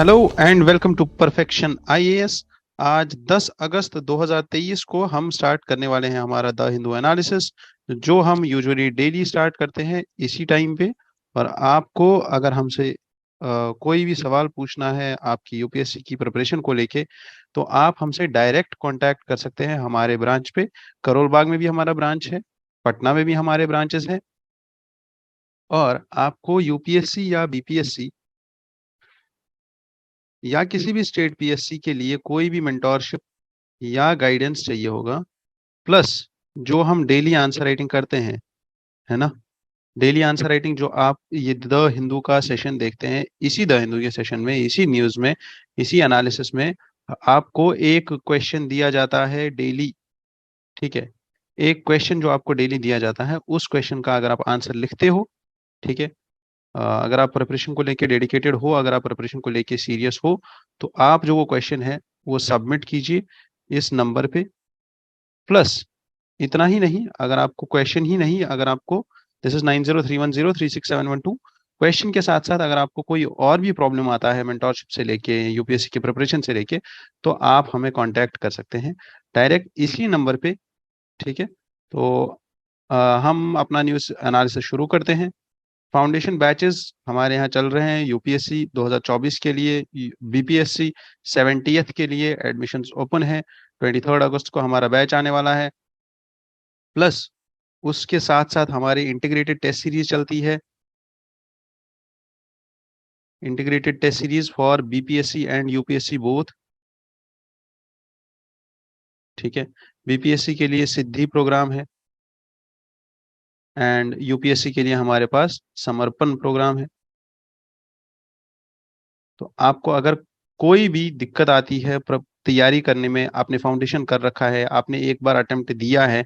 Hello and welcome to Perfection IAS. आज 10 अगस्त 2023 को हम स्टार्ट करने वाले हैं हमारा द हिंदू एनालिसिस, जो हम यूजुअली डेली स्टार्ट करते हैं इसी टाइम पे। और आपको अगर हमसे कोई भी सवाल पूछना है आपकी यूपीएससी की प्रिपरेशन को लेके, तो आप हमसे डायरेक्ट कांटेक्ट कर सकते हैं हमारे ब्रांच पे। करोल बाग में भी हमारा ब्रांच है, पटना में भी हमारे ब्रांचेस हैं। और आपको यूपीएससी या बीपीएससी या किसी भी स्टेट पीएससी के लिए कोई भी मेंटोरशिप या गाइडेंस चाहिए होगा, प्लस जो हम डेली आंसर राइटिंग करते हैं, है ना, डेली आंसर राइटिंग जो आप ये द हिंदू का सेशन देखते हैं, इसी द हिंदू के सेशन में, इसी न्यूज में, इसी एनालिसिस में आपको एक क्वेश्चन दिया जाता है डेली। ठीक है, एक क्वेश्चन जो आपको डेली दिया जाता है, उस क्वेश्चन का अगर आप आंसर लिखते हो, ठीक है, अगर आप प्रिपरेशन को लेके डेडिकेटेड हो, अगर आप प्रिपरेशन को लेके सीरियस हो, तो आप जो वो क्वेश्चन है वो सबमिट कीजिए इस नंबर पे। प्लस इतना ही नहीं, अगर आपको क्वेश्चन ही नहीं, अगर आपको दिस इज 9031036712, क्वेश्चन के साथ साथ अगर आपको कोई और भी प्रॉब्लम आता है मेंटोरशिप से लेके, यूपीएससी की प्रिपरेशन से लेके, तो आप हमें कांटेक्ट कर सकते हैं डायरेक्ट इसी नंबर पे। ठीक है, तो हम अपना न्यूज़ एनालिसिस शुरू करते हैं। फाउंडेशन बैचेस हमारे यहाँ चल रहे हैं यूपीएससी 2024 के लिए, बीपीएससी 70th के लिए एडमिशन्स ओपन है। 23 अगस्त को हमारा बैच आने वाला है। प्लस उसके साथ साथ हमारी इंटीग्रेटेड टेस्ट सीरीज चलती है, integrated test series for BPSC and UPSC both. ठीक है, बीपीएससी के लिए सिद्धि प्रोग्राम है एंड यूपीएससी के लिए हमारे पास समर्पण प्रोग्राम है। तो आपको अगर कोई भी दिक्कत आती है तैयारी करने में, आपने फाउंडेशन कर रखा है, आपने एक बार अटेम्प्ट दिया है,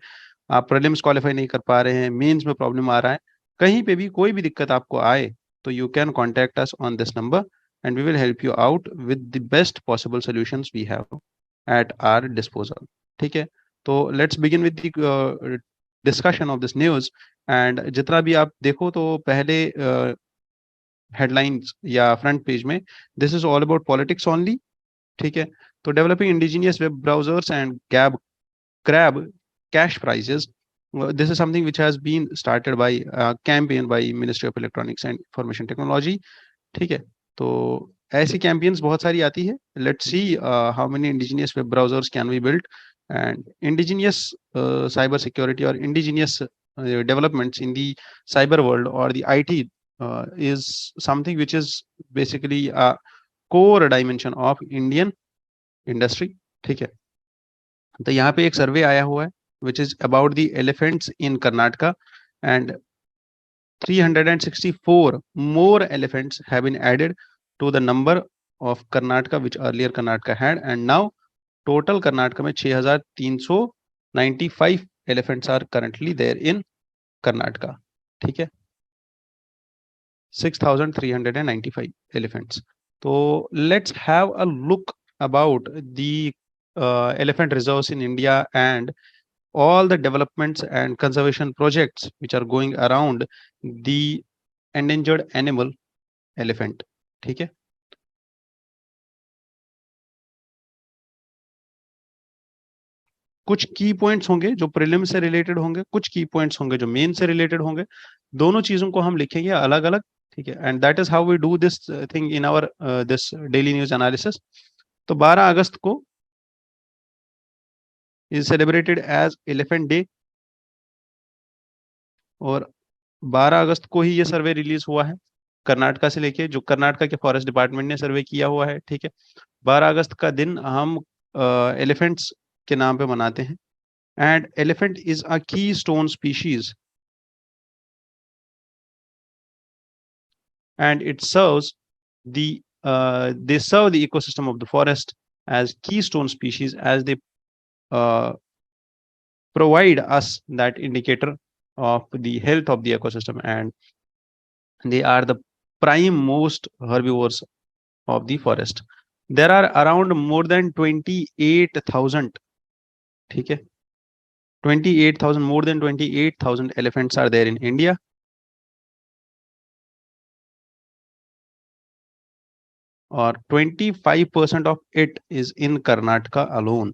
आप प्रीलिम्स क्वालिफाई नहीं कर पा रहे हैं, मेंस में प्रॉब्लम आ रहा है, कहीं पे भी कोई भी दिक्कत आपको आए, तो you can contact us on this number and we will help you out with the best possible solutions we have at our disposal. ठीक है, तो let's begin with the discussion of this news. And जितना भी आप देखो, तो पहले headlines या फ्रंट पेज में this is all about politics only. ठीक है, तो developing indigenous web browsers and gab crab cash prices. This is something which has been started by campaign by Ministry of Electronics and Information Technology. ठीक है, तो ऐसी campaigns बहुत सारी आती है। Let's see how many indigenous web browsers can we build, and indigenous cyber security और indigenous developments in the cyber world or the IT is something which is basically a core dimension of Indian industry. ठीक है, तो यहाँ पे एक सर्वे आया हुआ है which is about the elephants in Karnataka, and 364 more elephants have been added to the number of Karnataka which earlier Karnataka had, and now total Karnataka में 6395 elephants are currently there in Karnataka. ठीक है, 6395 elephants. तो let's have a look about the elephant reserves in India and all the developments and conservation projects which are going around the endangered animal elephant. ठीक है, कुछ की points होंगे जो prelim से रिलेटेड होंगे, कुछ की पॉइंट्स होंगे जो मेन से रिलेटेड होंगे। दोनों चीजों को हम लिखेंगे अलग अलग। ठीक है, and that is how we do this thing in our this daily news analysis. तो 12 अगस्त को is celebrated as Elephant Day, और 12 अगस्त को ही ये सर्वे रिलीज हुआ है कर्नाटका से लेके, जो कर्नाटका के फॉरेस्ट डिपार्टमेंट ने सर्वे किया हुआ है। ठीक है, 12 अगस्त का दिन हम एलिफेंट्स के नाम पे मनाते हैं, एंड एलिफेंट इज अ की stone species and it serves the they serve the ecosystem of the forest as keystone species, as they uh, provide us that indicator of the health of the ecosystem, and they are the prime most herbivores of the forest. There are around more than 28,000, ठीक है, 28,000, more than 28,000 elephants are there in India. और 25% of it is in Karnataka alone.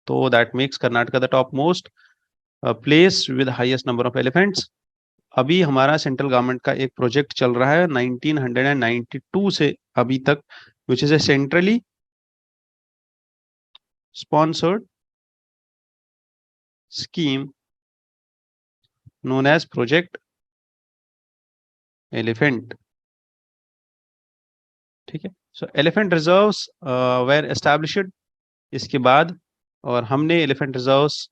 तो that makes Karnataka the top most place with highest number of elephants. अभी हमारा central government का एक project चल रहा है 1992 से अभी तक, which is a centrally sponsored scheme known as Project Elephant. ठीक है, so elephant reserves were established इसके बाद, और हमने elephant reserves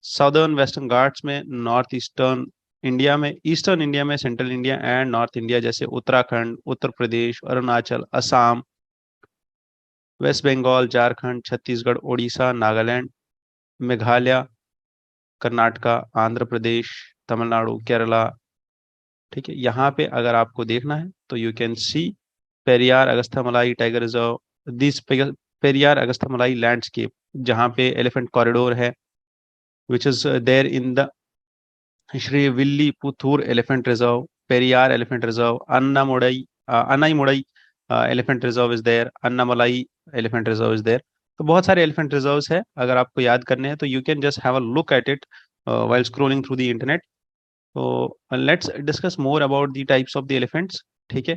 southern western Ghats में, नॉर्थ ईस्टर्न इंडिया में, ईस्टर्न इंडिया में, central India and north India जैसे उत्तराखंड, उत्तर प्रदेश, अरुणाचल, असम, वेस्ट बंगाल, झारखंड, छत्तीसगढ़, उड़ीसा, नागालैंड, मेघालय, कर्नाटका, आंध्र प्रदेश, तमिलनाडु, केरला। ठीक है, यहाँ पे अगर आपको देखना है तो you can see Periyar Agasthyamalai tiger reserve, this Periyar Agasthyamalai landscape, जहाँ पे एलिफेंट कॉरिडोर है, which is there in the Srivilliputhur elephant reserve, Periyar elephant reserve, Anaimudi elephant reserve is there, Annamalai elephant reserve is there. तो बहुत सारे एलिफेंट रिजर्व्स है, अगर आपको याद करने हैं तो you can just have a look at it while scrolling through the internet. So let's discuss more about the types of the elephants. ठीक है,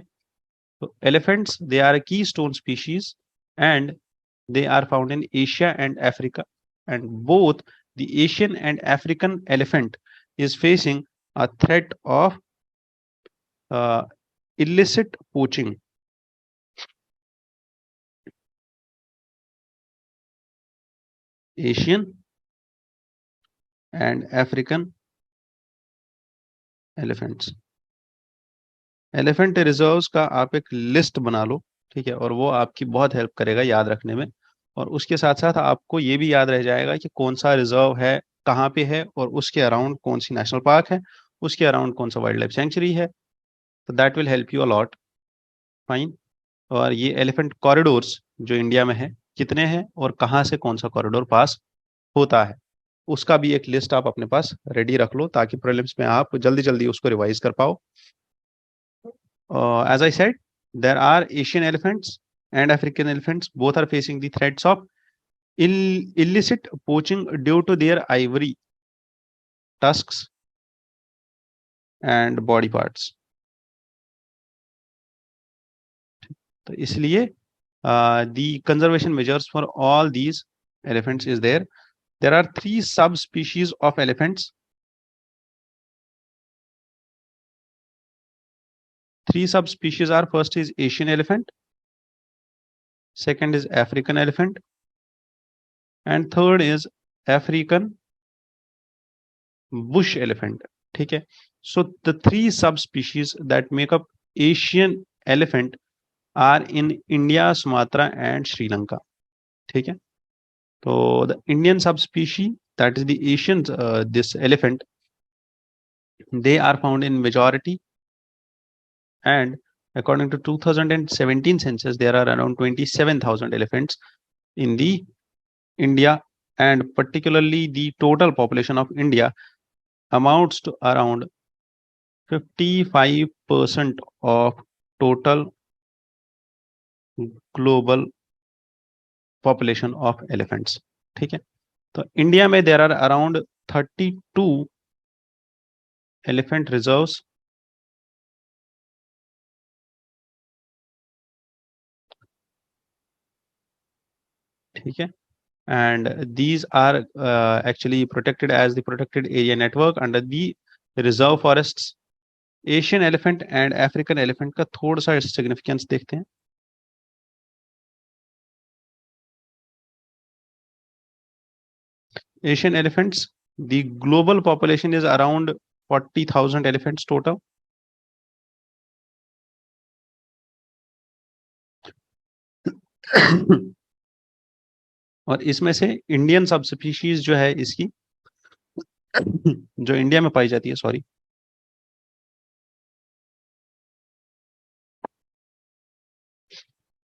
तो elephants, they are a keystone species and they are found in Asia and Africa, and both the Asian and African elephant is facing a threat of uh, illicit poaching. Asian and African elephants. Elephant reserves का आप एक list बना लो, ठीक है, और वो आपकी बहुत हेल्प करेगा याद रखने में। और उसके साथ साथ आपको ये भी याद रह जाएगा कि कौन सा रिजर्व है, कहाँ पे है, और उसके अराउंड कौन सी नेशनल पार्क है, उसके अराउंड कौन सा वाइल्ड लाइफ सेंचुरी है। तो that will help you a lot. Fine. और ये एलिफेंट कॉरिडोर्स जो इंडिया में है कितने हैं और कहाँ से कौन सा कॉरिडोर पास होता है, उसका भी एक लिस्ट आप अपने पास रेडी रख लो, ताकि प्रीलिम्स में आप जल्दी जल्दी उसको रिवाइज कर पाओ। As I said, there are Asian elephants and African elephants. Both are facing the threats of illicit poaching due to their ivory, tusks, and body parts. तो इसलिए the conservation measures for all these elephants is there. There are 3 subspecies of elephants. 3 subspecies are: first is Asian elephant, second is African elephant, and third is African bush elephant. ठीक है, so the 3 subspecies that make up Asian elephant are in India, Sumatra and Sri Lanka. ठीक है, तो the Indian subspecies, that is the Asian this elephant, they are found in majority, and according to 2017 census there are around 27,000 elephants in the India, and particularly the total population of India amounts to around 55% of total global population of elephants. ठीक है, तो India में there are around 32 elephant reserves, ठीक है, and these are actually protected as the protected area network under the reserve forests. Asian elephant and African elephant का थोड़ा सा significance देखते हैं। Asian elephants, the global population is around 40,000 elephants total. और इसमें से इंडियन सब स्पीशीज जो है इसकी जो इंडिया में पाई जाती है, sorry,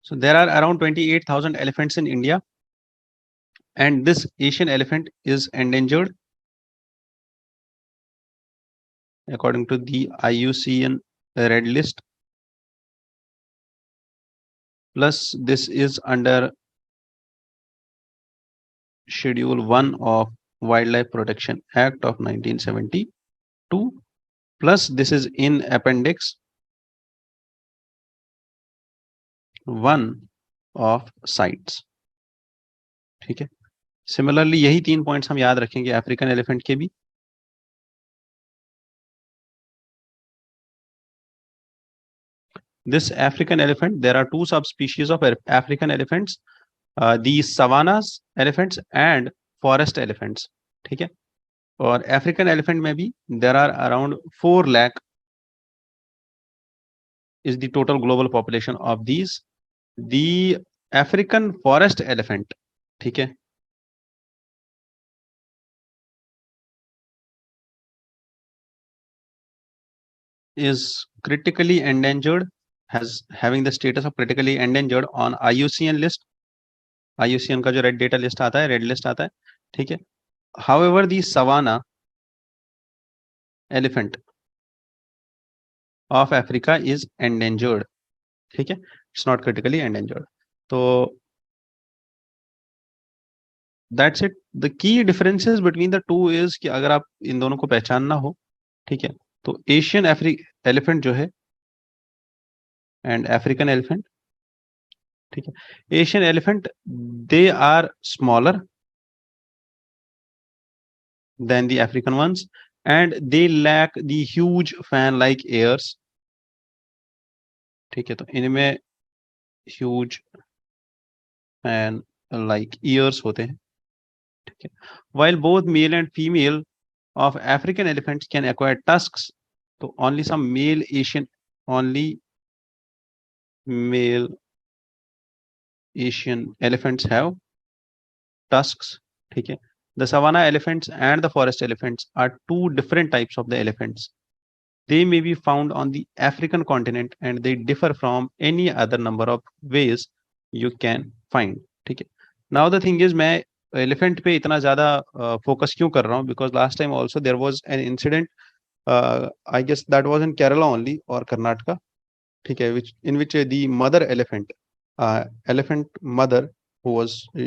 so there are around 28,000 elephants in India, and this Asian elephant is endangered according to the IUCN red list. plus this is under Schedule 1 of Wildlife Protection Act of 1972, plus this is in Appendix 1 of CITES. ठीक है, similarly यही 3 points हम याद रखेंगे African elephant के भी. This African elephant, there are 2 subspecies of African elephants, the savannas elephants and forest elephants. ठीक है, और African elephant में भी there are around 4 lakh is the total global population of these. The African forest elephant, ठीक है, is critically endangered, having the status of critically endangered on IUCN list. IUCN का जो red data list आता है, red list आता है, ठीक है. However, the savanna elephant of Africa is endangered. ठीक है, it's not critically endangered. तो that's it. The key differences between the two is कि अगर आप इन दोनों को पहचानना हो, ठीक है, तो एशियन एलिफेंट जो है एंड अफ्रीकन एलिफेंट, ठीक है, Asian elephant they are smaller than the African ones and they lack the huge fan like ears. ठीक है, तो इनमें huge fan like ears होते हैं. ठीक है, while both male and female of African elephants can acquire tusks, तो only some male Asian elephants have tusks. ठीक है, the savanna elephants and the forest elephants are 2 different types of the elephants. They may be found on the African continent and they differ from any other number of ways you can find. ठीक है, now the thing is मैं elephant पे इतना ज़्यादा focus क्यों कर रहा हूँ, because last time also there was an incident, I guess that was in Kerala only or Karnataka, ठीक है, in which the mother elephant mother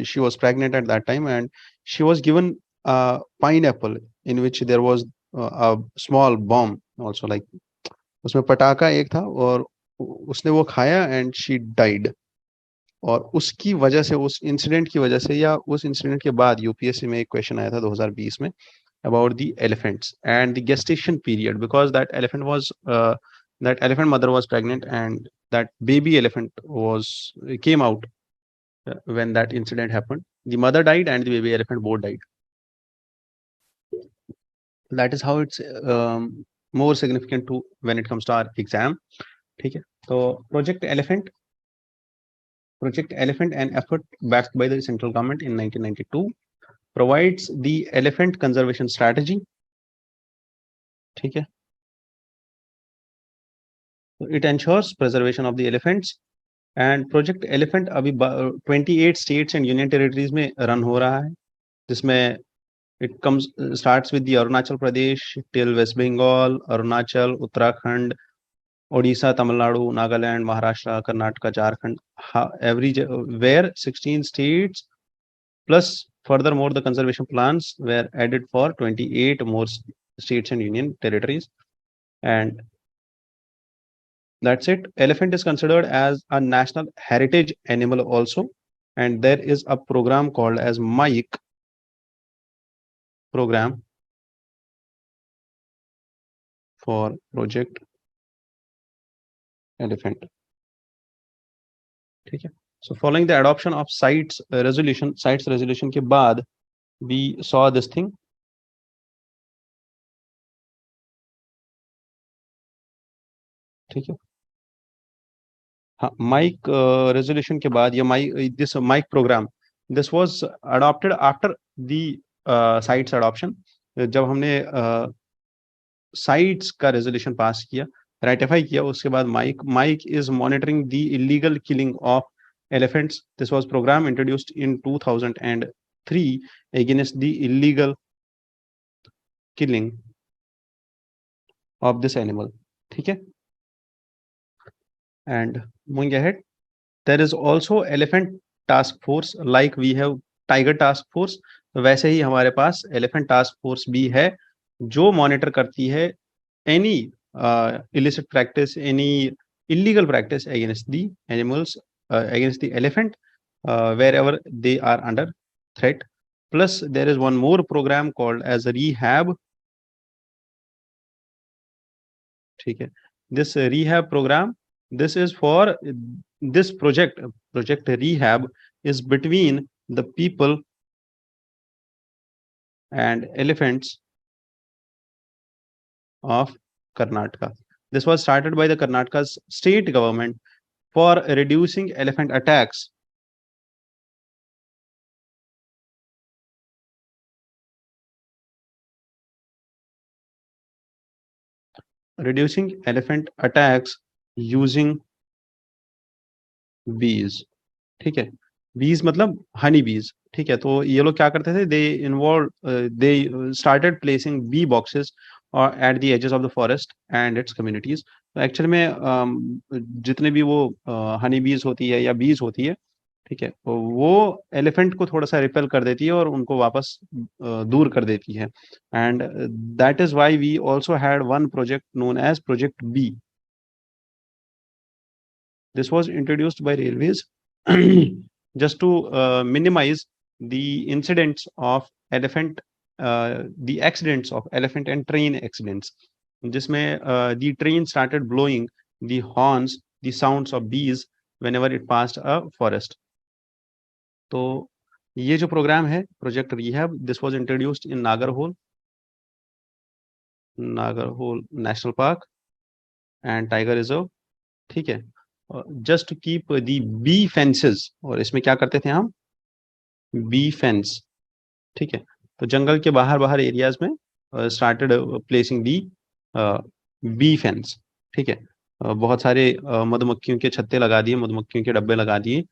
she was pregnant at that time and she was given pineapple in which there was a small bomb also, like उसमें पटाखा एक था और उसने वो खाया एंड शी डाइड. और उसकी वजह से, उस इंसिडेंट की वजह से या उस इंसिडेंट के बाद यूपीएससी में एक क्वेश्चन आया था 2020 में about the elephants and the gestation period, because that elephant mother was pregnant and that baby elephant came out when that incident happened. The mother died and the baby elephant both died. That is how it's more significant to when it comes to our exam. ठीक है, तो Project Elephant, an effort backed by the central government in 1992, provides the elephant conservation strategy. ठीक है, it ensures preservation of the elephants and Project Elephant अभी 28 states and union territories में run हो रहा है, जिसमें it starts with the Arunachal Pradesh till West Bengal, Arunachal, Uttarakhand, Odisha, Tamil Nadu, Nagaland, Maharashtra, Karnataka, Jharkhand, where 16 states plus furthermore the conservation plans were added for 28 more states and union territories. And that's it. Elephant is considered as a national heritage animal also. And there is a program called as MIKE program for Project Elephant. ठीक है, so following the adoption of CITES resolution के बाद we saw this thing. ठीक है, हाँ, MIKE resolution के बाद या this MIKE program, this was adopted after the CITES adoption. जब हमने CITES का resolution पास किया, ratify किया, उसके बाद MIKE is monitoring the illegal killing of elephants. This was program introduced in 2003 against the illegal killing of this animal. ठीक है, and moving ahead, there is also elephant task force, like we have tiger task force, वैसे ही हमारे पास elephant task force भी है जो monitor करती है any illicit practice, any illegal practice against the animals, against the elephant, wherever they are under threat. Plus, there is one more program called as rehab. ठीक है, this rehab program, this is for this project rehab is between the people and elephants of Karnataka. This was started by the Karnataka's state government for reducing elephant attacks. Reducing elephant attacks using bees. ठीक है, बीज मतलब हनी बीज। ठीक है, तो ये लोग क्या करते थे, they started placing bee boxes और at the edges of the forest and its communities. तो एक्चुअल में जितने भी वो हनी बीज होती है या बीज होती है, ठीक है, तो वो एलिफेंट को थोड़ा सा रिपेल कर देती है और उनको वापस दूर कर देती है। And that is why we also had one project known as project B. This was introduced by railways just to minimize the incidents of elephant, the accidents of elephant and train accidents. जिसमें the train started blowing the horns, the sounds of bees whenever it passed a forest. तो ये जो program है project rehab, this was introduced in Nagarhole national park and tiger reserve. ठीक है, just to keep the bee fences, और इसमें क्या करते थे हम, बी फेंस। ठीक है, तो जंगल के बाहर बाहर एरियाज में स्टार्टेड प्लेसिंग दी बी फेंस। ठीक है, बहुत सारे मधुमक्खियों के छत्ते लगा दिए, मधुमक्खियों के डब्बे लगा दिए,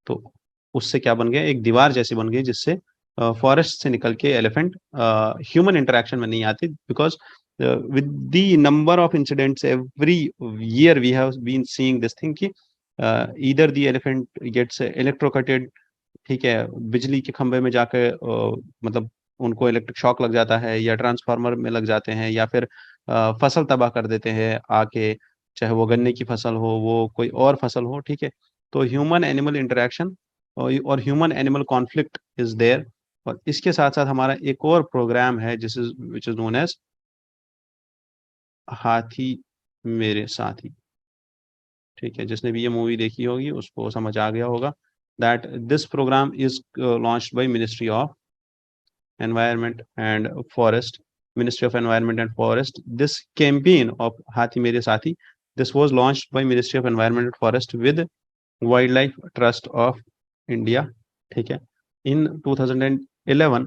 तो उससे क्या बन गया, एक दीवार जैसी बन गई, जिससे फॉरेस्ट से निकल के एलिफेंट ह्यूमन इंटरेक्शन में नहीं आती। Because with the number of incidents every year we have been seeing this thing कि either the elephant gets electrocuted, ठीक है, बिजली के खंभे में जाके मतलब उनको इलेक्ट्रिक शॉक लग जाता है, या ट्रांसफार्मर में लग जाते हैं, या फिर फसल तबाह कर देते हैं आके, चाहे वो गन्ने की फसल हो, वो कोई और फसल हो। ठीक है, तो ह्यूमन एनिमल इंटरेक्शन और human animal conflict is there. और इसके साथ साथ हमारा एक और प्रोग्राम है जिस is which is known as Haathi Mere साथी। ठीक है, जिसने भी ये मूवी देखी होगी उसको समझ आ गया होगा that this program is launched by ministry of environment and forest. Ministry of environment and forest, this campaign of Haathi Mere Saathi, this was launched by ministry of environment and forest with wildlife trust of India. ठीक है, in 2011,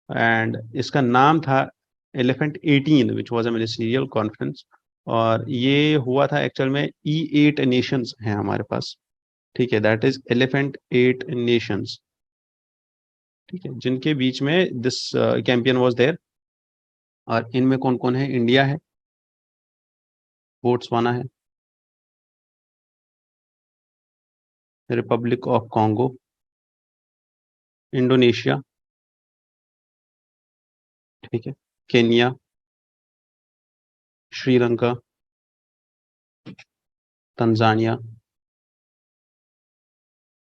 and इसका नाम था elephant 18 which was a ministerial conference. और ये हुआ था actual में E8 नेशंस हैं हमारे पास। ठीक है, दैट इज एलिफेंट 8 नेशंस। ठीक है, जिनके बीच में दिस कैंपेन वाज देयर। और इनमें कौन कौन है, इंडिया है, बोट्सवाना है, रिपब्लिक ऑफ कॉन्गो, इंडोनेशिया, ठीक है, Kenya, Sri Lanka, Tanzania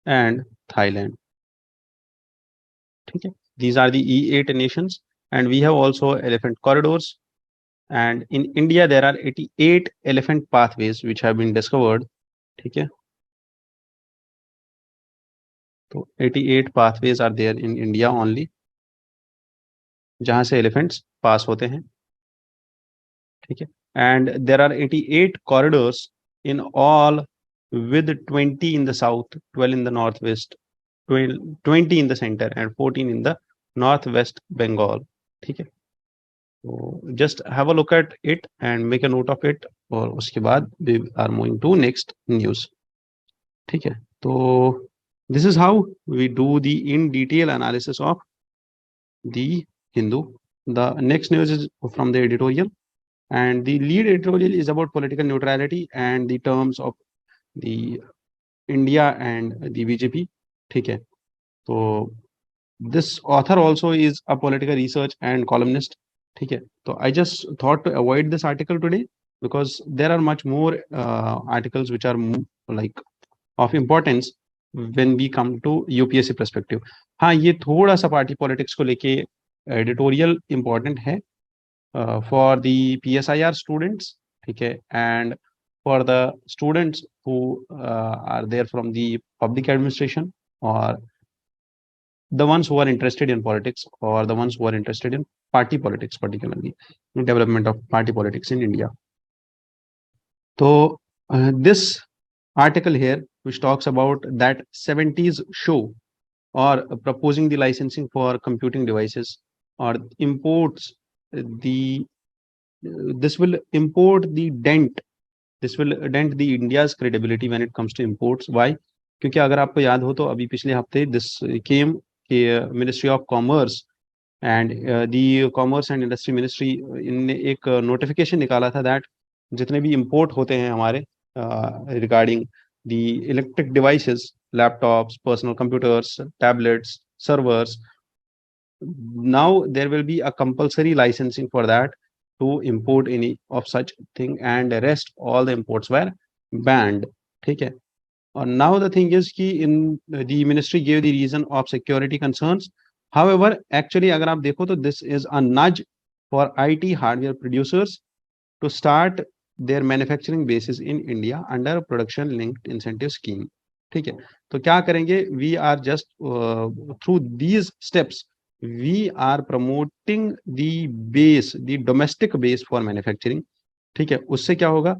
and Thailand. ठीक है, these are the E8 nations, and we have also elephant corridors, and in India there are 88 elephant pathways which have been discovered। ठीक है, तो 88 pathways are there in India only, जहां से elephants पास होते हैं। ठीक है, and there are 88 corridors in all, with 20 in the south, 12 in the northwest, 20 in the center and 14 in the northwest Bengal। ठीक है, तो just have a look at it and make a note of it, और उसके बाद we are moving to next news. ठीक है, तो this is how we do the in detail analysis of the Hindu. The next news is from the editorial, and the lead editorial is about political neutrality and the terms of the India and the BJP, ठीक है। तो this author also is a political research and columnist, ठीक है। तो I just thought to avoid this article today because there are much more articles which are like of importance when we come to UPSC perspective। हाँ, ये थोड़ा सा party politics को लेके editorial important है फॉर द PSIR स्टूडेंट्स, ठीक है, and for the students who are there from the public administration, और the ones who are interested in politics, or the ones who are interested in party politics, particularly the development of party politics in India. So this article here, which talks about that 70s show or proposing the licensing for computing devices, or imports the this will import the dent, this will dent the India's credibility when it comes to imports. Why? क्योंकि अगर आपको याद हो तो अभी पिछले हफ्ते this came कि ministry of commerce and the commerce and industry ministry इनने एक नोटिफिकेशन निकाला था दैट जितने भी इंपोर्ट होते हैं हमारे regarding the electric devices, laptops, personal computers, tablets, servers, now there will be a compulsory licensing for that to import any of such thing, and rest all the imports were banned, ठीक है। और now the thing is कि in the ministry gave the reason of security concerns. However, actually अगर आप देखो तो this is a nudge for IT hardware producers to start their manufacturing bases in India under production linked incentive scheme, ठीक है। तो क्या करेंगे, we are just through these steps we are promoting the base, the domestic base for manufacturing, ठीक है। उससे क्या होगा,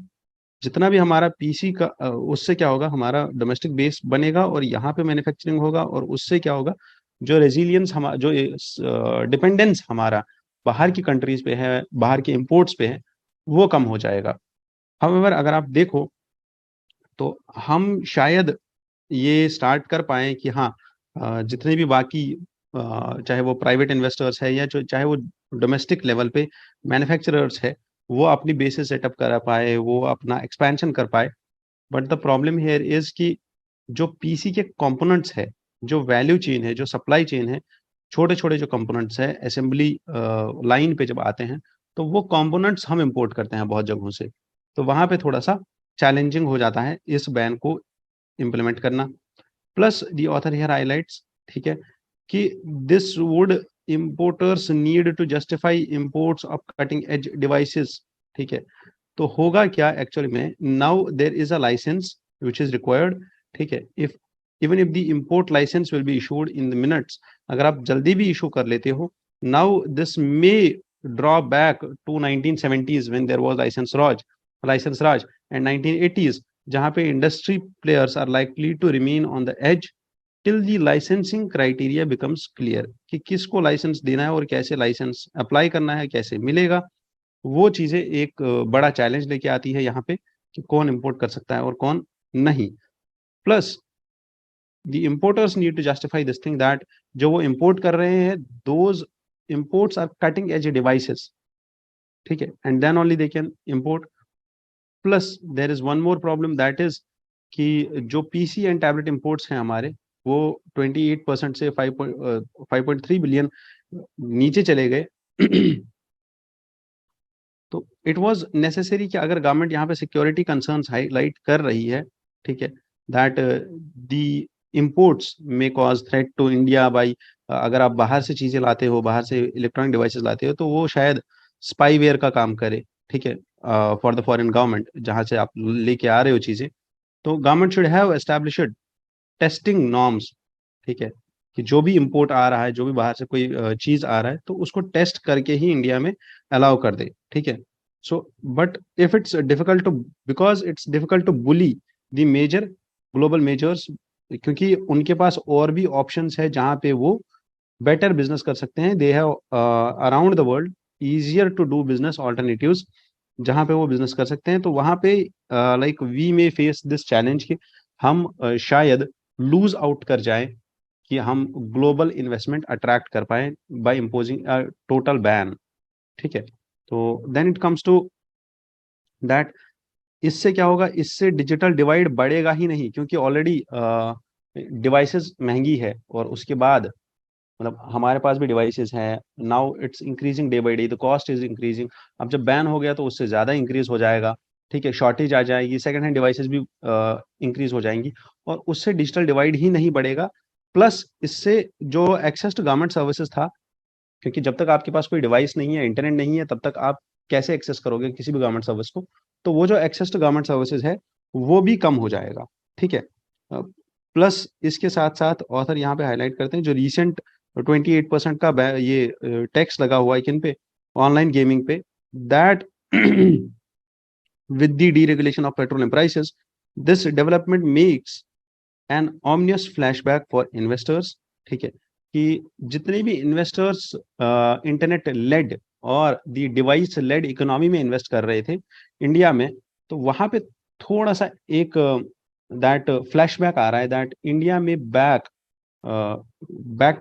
जितना भी हमारा पीसी का उससे क्या होगा, हमारा डोमेस्टिक बेस बनेगा और यहाँ पे मैन्युफैक्चरिंग होगा, और उससे क्या होगा, जो रेजिलियंस हमारा, जो डिपेंडेंस हमारा बाहर की कंट्रीज पे है, बाहर के इंपोर्ट्स पे है, वो कम हो जाएगा। हाउएवर अगर आप देखो तो हम शायद ये स्टार्ट कर पाए कि हाँ, जितने भी बाकी चाहे वो प्राइवेट इन्वेस्टर्स है या चाहे वो डोमेस्टिक लेवल पे मैन्युफैक्चरर्स है, वो अपनी बेसिस सेटअप कर पाए, वो अपना एक्सपेंशन कर पाए। But the problem here is कि जो पीसी के कंपोनेंट्स है, जो वैल्यू चेन है, जो सप्लाई चेन है, छोटे छोटे जो कंपोनेंट्स है असेंबली लाइन पे जब आते हैं, तो वो कंपोनेंट्स हम इंपोर्ट करते हैं बहुत जगहों से। तो वहां पे थोड़ा सा चैलेंजिंग हो जाता है इस बैन को इम्प्लीमेंट करना। Plus the author here highlights, ठीक है, कि this would importers need to justify imports of cutting edge devices, ठीक है। तो होगा क्या एक्चुअली में, now there is a licence which is required, ठीक है। If even if the import licence will be issued in the minutes, अगर आप जल्दी भी इशू कर लेते हो, now this may draw back to 1970s when there was licence Raj and 1980s, जहां पे industry players are likely to remain on the edge till the licensing criteria becomes clear, कि किसको लाइसेंस देना है और कैसे लाइसेंस अप्लाई करना है, कैसे मिलेगा। वो चीजें एक बड़ा चैलेंज लेके आती है यहाँ पे कि कौन इंपोर्ट कर सकता है और कौन नहीं। Plus the importers need to justify this thing that जो वो इंपोर्ट कर रहे हैं, those imports are cutting edge devices, ठीक है, and then only they can import. Plus there is one more problem that is कि जो पीसी एंड टैबलेट इंपोर्ट्स हैं हमारे, वो 28% से 5.3 बिलियन नीचे चले गए। तो इट वाज नेसेसरी कि अगर गवर्नमेंट यहाँ पे सिक्योरिटी कंसर्न्स हाईलाइट कर रही है, ठीक है, दैट द इंपोर्ट्स में cause threat to India by, अगर आप बाहर से चीजें लाते हो, बाहर से इलेक्ट्रॉनिक डिवाइसेस लाते हो, तो वो शायद स्पाईवेयर का काम करे, ठीक है, फॉर द फॉरेन गवर्नमेंट जहाँ से आप लेके आ रहे हो चीजें। तो government should have established testing norms, ठीक है, कि जो भी इंपोर्ट आ रहा है, जो भी बाहर से कोई चीज आ रहा है, तो उसको टेस्ट करके ही इंडिया में अलाउ कर दे, ठीक है। So but if it's difficult to, because it's difficult to bully the major global majors, क्योंकि उनके पास और भी ऑप्शंस है जहां पे वो बेटर बिजनेस कर सकते हैं। They have around the world easier to do business alternatives, जहां पे वो बिजनेस कर सकते हैं। तो वहां पे like we may face this challenge कि हम शायद लूज आउट कर जाए कि हम ग्लोबल इन्वेस्टमेंट अट्रैक्ट कर पाए by imposing a total ban, ठीक है। तो then it comes to that इससे क्या होगा, इससे डिजिटल डिवाइड बढ़ेगा ही नहीं, क्योंकि ऑलरेडी डिवाइसेस महंगी है, और उसके बाद मतलब हमारे पास भी डिवाइसेस हैं, now it's increasing day by day, the cost is increasing. अब जब बैन हो गया तो उससे ज़्यादा इंक्रीज हो जाएगा, ठीक है, शॉर्टेज आ जाएगी, सेकंड हैंड डिवाइसेस भी इंक्रीज हो जाएंगी, और उससे डिजिटल डिवाइड ही नहीं बढ़ेगा, प्लस इससे जो एक्सेस टू गवर्नमेंट सर्विसेज था, क्योंकि जब तक आपके पास कोई डिवाइस नहीं है, इंटरनेट नहीं है, तब तक आप कैसे एक्सेस करोगे किसी भी गवर्नमेंट सर्विस को, तो वो जो एक्सेस टू गवर्नमेंट सर्विसेज है वो भी कम हो जाएगा, ठीक है। प्लस इसके साथ साथ ऑथर यहाँ पे हाईलाइट करते हैं जो रिसेंट 28% का ये टैक्स लगा हुआ है किन पे, ऑनलाइन गेमिंग पे, that with the deregulation of petroleum prices, this development makes an ominous flashback for investors, ठीक है, कि जितने भी इन्वेस्टर्स इंटरनेट लेड और दी डिवाइस लेड इकोनॉमी में इन्वेस्ट कर रहे थे इंडिया में, तो वहां पे थोड़ा सा एक दैट फ्लैशबैक आ रहा है, दैट इंडिया में back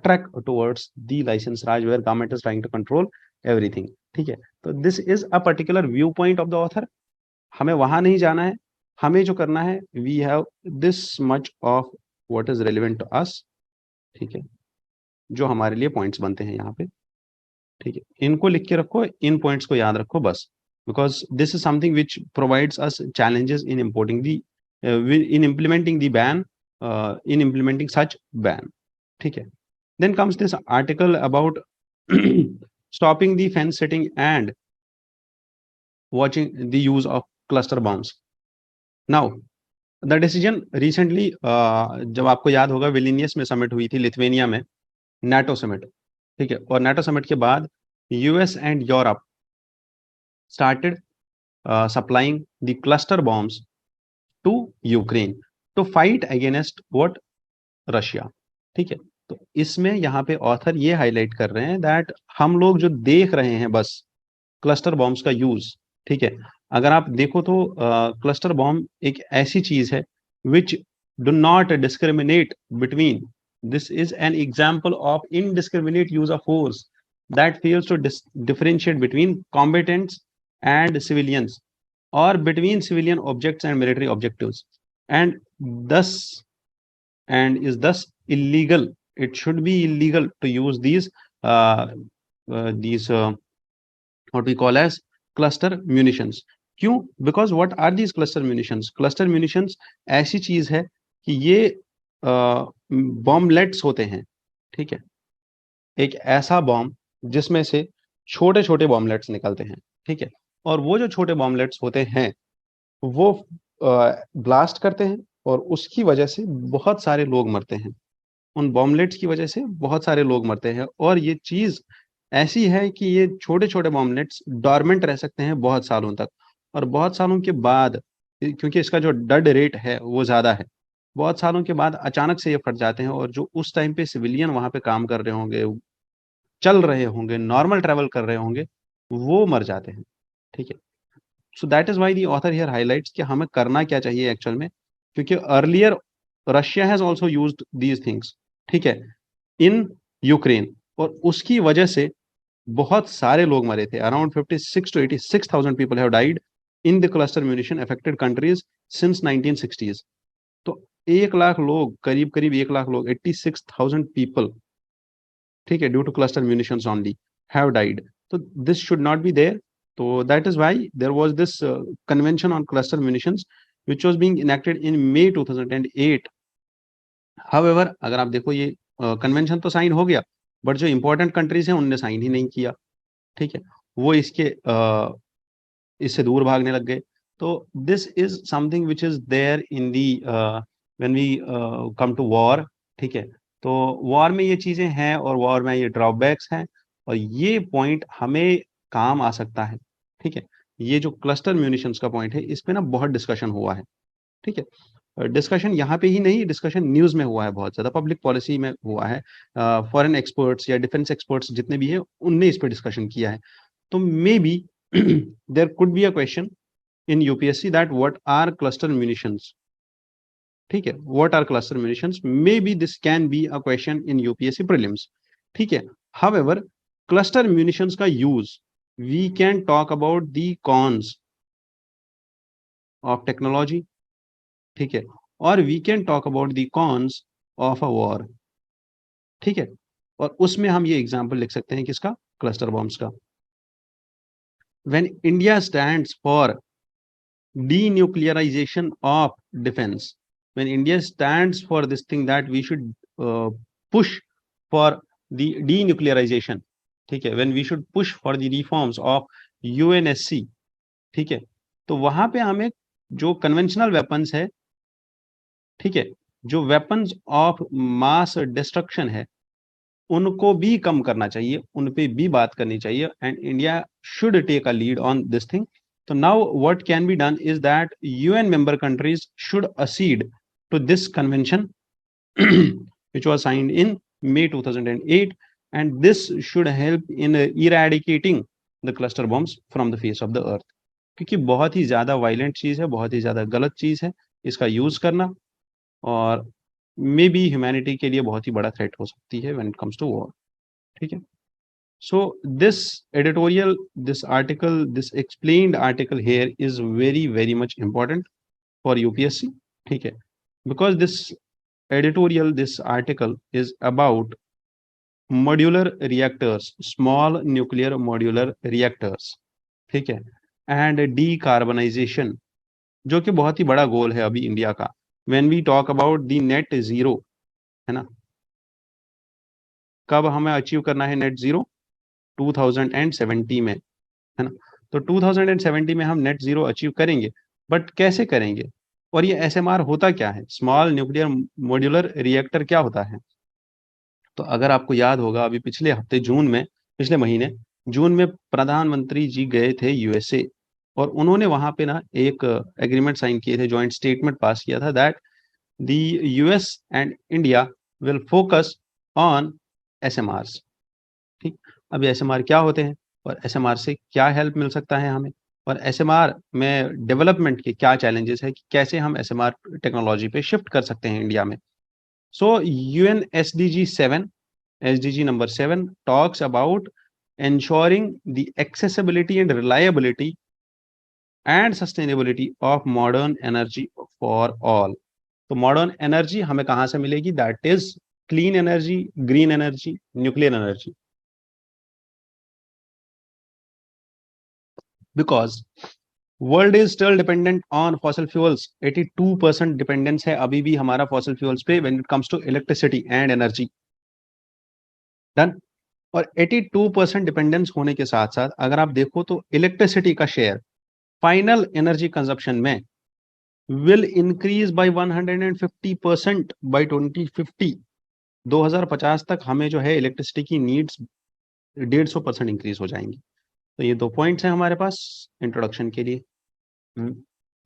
track towards the licence Raj where government is trying to control everything, ठीक है। तो this is a particular viewpoint of the author, हमें वहां नहीं जाना है, हमें जो करना है, we have this much of what is relevant to us, ठीक है, जो हमारे लिए पॉइंट्स बनते हैं यहाँ पे, ठीक है, इनको लिख के रखो, इन पॉइंट्स को याद रखो बस, because this is something which provides us challenges in importing the in implementing the ban, in implementing such ban, ठीक है। Then comes this article about stopping the fence setting and watching the use of cluster bombs. Now the decision recently, जब आपको याद होगा विलिनियस में summit हुई थी Lithuania में, नाटो समिट, ठीक है, और नाटो समिट के बाद US and Europe started supplying the cluster bombs to Ukraine to fight against what, Russia, ठीक है। तो इसमें यहाँ पे ऑथर ये हाईलाइट कर रहे हैं दैट हम लोग जो देख रहे हैं बस क्लस्टर बॉम्ब्स का यूज, ठीक है, अगर आप देखो तो क्लस्टर बॉम्ब एक ऐसी चीज है which do not discriminate between, this is an example of indiscriminate use of force that fails to differentiate between combatants and civilians और between civilian objects and military objectives, and thus and is thus illegal, it should be illegal to use these what we call as cluster munitions. क्यों? Because what are these cluster munitions? Cluster munitions ऐसी चीज है कि ये bomblets होते हैं, ठीक है, एक ऐसा बॉम्ब जिसमें से छोटे छोटे बॉम्बलेट्स निकलते हैं, ठीक है, और वो जो छोटे बॉम्बलेट्स होते हैं वो ब्लास्ट करते हैं, और उसकी वजह से बहुत सारे लोग मरते हैं, उन बॉम्बलेट्स की वजह से बहुत सारे लोग मरते हैं, और ये चीज ऐसी है कि ये छोटे छोटे बॉम्बलेट्स डॉर्मेंट रह सकते हैं बहुत सालों तक, और बहुत सालों के बाद, क्योंकि इसका जो डेड रेट है वो ज्यादा है, बहुत सालों के बाद अचानक से ये फट जाते हैं, और जो उस टाइम पे सिविलियन वहां पे काम कर रहे होंगे, चल रहे होंगे, नॉर्मल ट्रेवल कर रहे होंगे, वो मर जाते हैं, ठीक है। So that is why the author here highlights कि हमें करना क्या चाहिए एक्चुअल में, क्योंकि earlier Russia has also used these things, ठीक है, इन यूक्रेन, और उसकी वजह से बहुत सारे लोग मरे थे, around 56 to 86,000 people have died in the cluster munition affected countries since 1960s। तो 1 लाख लोग, करीब करीब 1 लाख लोग, 86,000 पीपल, ठीक है, due to cluster munitions only have died, तो this should not be there. तो that is why there was this convention on cluster munitions which was being enacted in May 2008। However अगर आप देखो ये कन्वेंशन तो sign हो गया, but जो इंपॉर्टेंट कंट्रीज हैं उनने साइन ही नहीं किया, ठीक है, वो इससे दूर भागने लग गए। तो this is something which is there in the when we come to war, ठीक है, तो वॉर में ये चीजें हैं, और वॉर में ये ड्रॉबैक्स हैं, और ये पॉइंट हमें काम आ सकता है, ठीक है। ये जो क्लस्टर म्यूनिशंस का पॉइंट है, इस पे ना बहुत डिस्कशन हुआ है, ठीक है, डिस्कशन यहाँ पे ही नहीं, डिस्कशन न्यूज में हुआ है, बहुत ज्यादा पब्लिक पॉलिसी में हुआ है, फॉरेन एक्सपर्ट्स या डिफेंस एक्सपर्ट्स जितने भी हैं उनने इस पे डिस्कशन किया है। तो maybe there could be a question in UPSC that what are cluster munitions, ठीक है, what are cluster munitions, maybe this can be a question in UPSC prelims, ठीक है। हाउएवर क्लस्टर म्यूनिशंस का use, we can talk about the cons of technology, ठीक है, और we can talk about the cons of a war, ठीक है, और उसमें हम ये एग्जाम्पल लिख सकते हैं किसका, क्लस्टर बॉम्ब्स का। When India stands for denuclearization of defense, when India stands for this thing that we should push for the denuclearization, ठीक है, when we should push for the reforms of UNSC, ठीक है, तो वहां पे हमें जो कन्वेंशनल वेपन्स है, ठीक है, जो वेपन्स ऑफ मास डिस्ट्रक्शन है, उनको भी कम करना चाहिए, उन पे भी बात करनी चाहिए, and India should take a lead on this thing. So now what can be done is that UN member countries should accede to this convention which was signed in May 2008, and this should help in eradicating the cluster bombs from the face of the earth, क्योंकि बहुत ही ज्यादा violent चीज है, बहुत ही ज्यादा गलत चीज है इसका यूज करना, और मे बी ह्यूमैनिटी के लिए बहुत ही बड़ा थ्रेट हो सकती है when it comes to war, ठीक है। So this editorial, this article, this explained article here is very, very much important for UPSC, ठीक है, because this editorial, this article is about modular reactors, small nuclear modular reactors, ठीक है, and decarbonization, जो कि बहुत ही बड़ा गोल है अभी इंडिया का। When we talk about the net zero, है ना, कब हमें अचीव करना है नेट जीरो, 2070 में, है ना, तो 2070 में हम नेट जीरो अचीव करेंगे, बट कैसे करेंगे, और ये एसएमआर होता क्या है, स्मॉल न्यूक्लियर मॉड्यूलर रिएक्टर क्या होता है। तो अगर आपको याद होगा, अभी पिछले हफ्ते जून में, पिछले महीने जून में प्रधानमंत्री जी गए थे यूएसए, और उन्होंने वहां पे ना एक एग्रीमेंट साइन किए थे, जॉइंट स्टेटमेंट पास किया था, that the US and India will focus on SMRs, ठीक। अब एसएमआर क्या होते हैं, और एसएमआर से क्या हेल्प मिल सकता है हमें, और एसएमआर में डेवलपमेंट के क्या चैलेंजेस है, कि कैसे हम एसएमआर टेक्नोलॉजी पे शिफ्ट कर सकते हैं इंडिया में। So UN SDG number 7 talks about ensuring the accessibility and reliability and sustainability of modern energy for all। तो मॉडर्न एनर्जी हमें कहां से मिलेगी, that is clean energy, green energy, nuclear energy, because world is still dependent on fossil fuels. 82% dependence है अभी भी हमारा fossil fuels पे when it comes to electricity and energy, done. और 82% डिपेंडेंस होने के साथ साथ अगर आप देखो तो इलेक्ट्रिसिटी का शेयर फाइनल एनर्जी कंजप्शन में विल इंक्रीज बाय 150% बाय 2050। 2050 तक हमें जो है इलेक्ट्रिसिटी की नीड्स 150% इंक्रीज हो जाएंगी। तो ये 2 पॉइंट्स हैं हमारे पास इंट्रोडक्शन के लिए।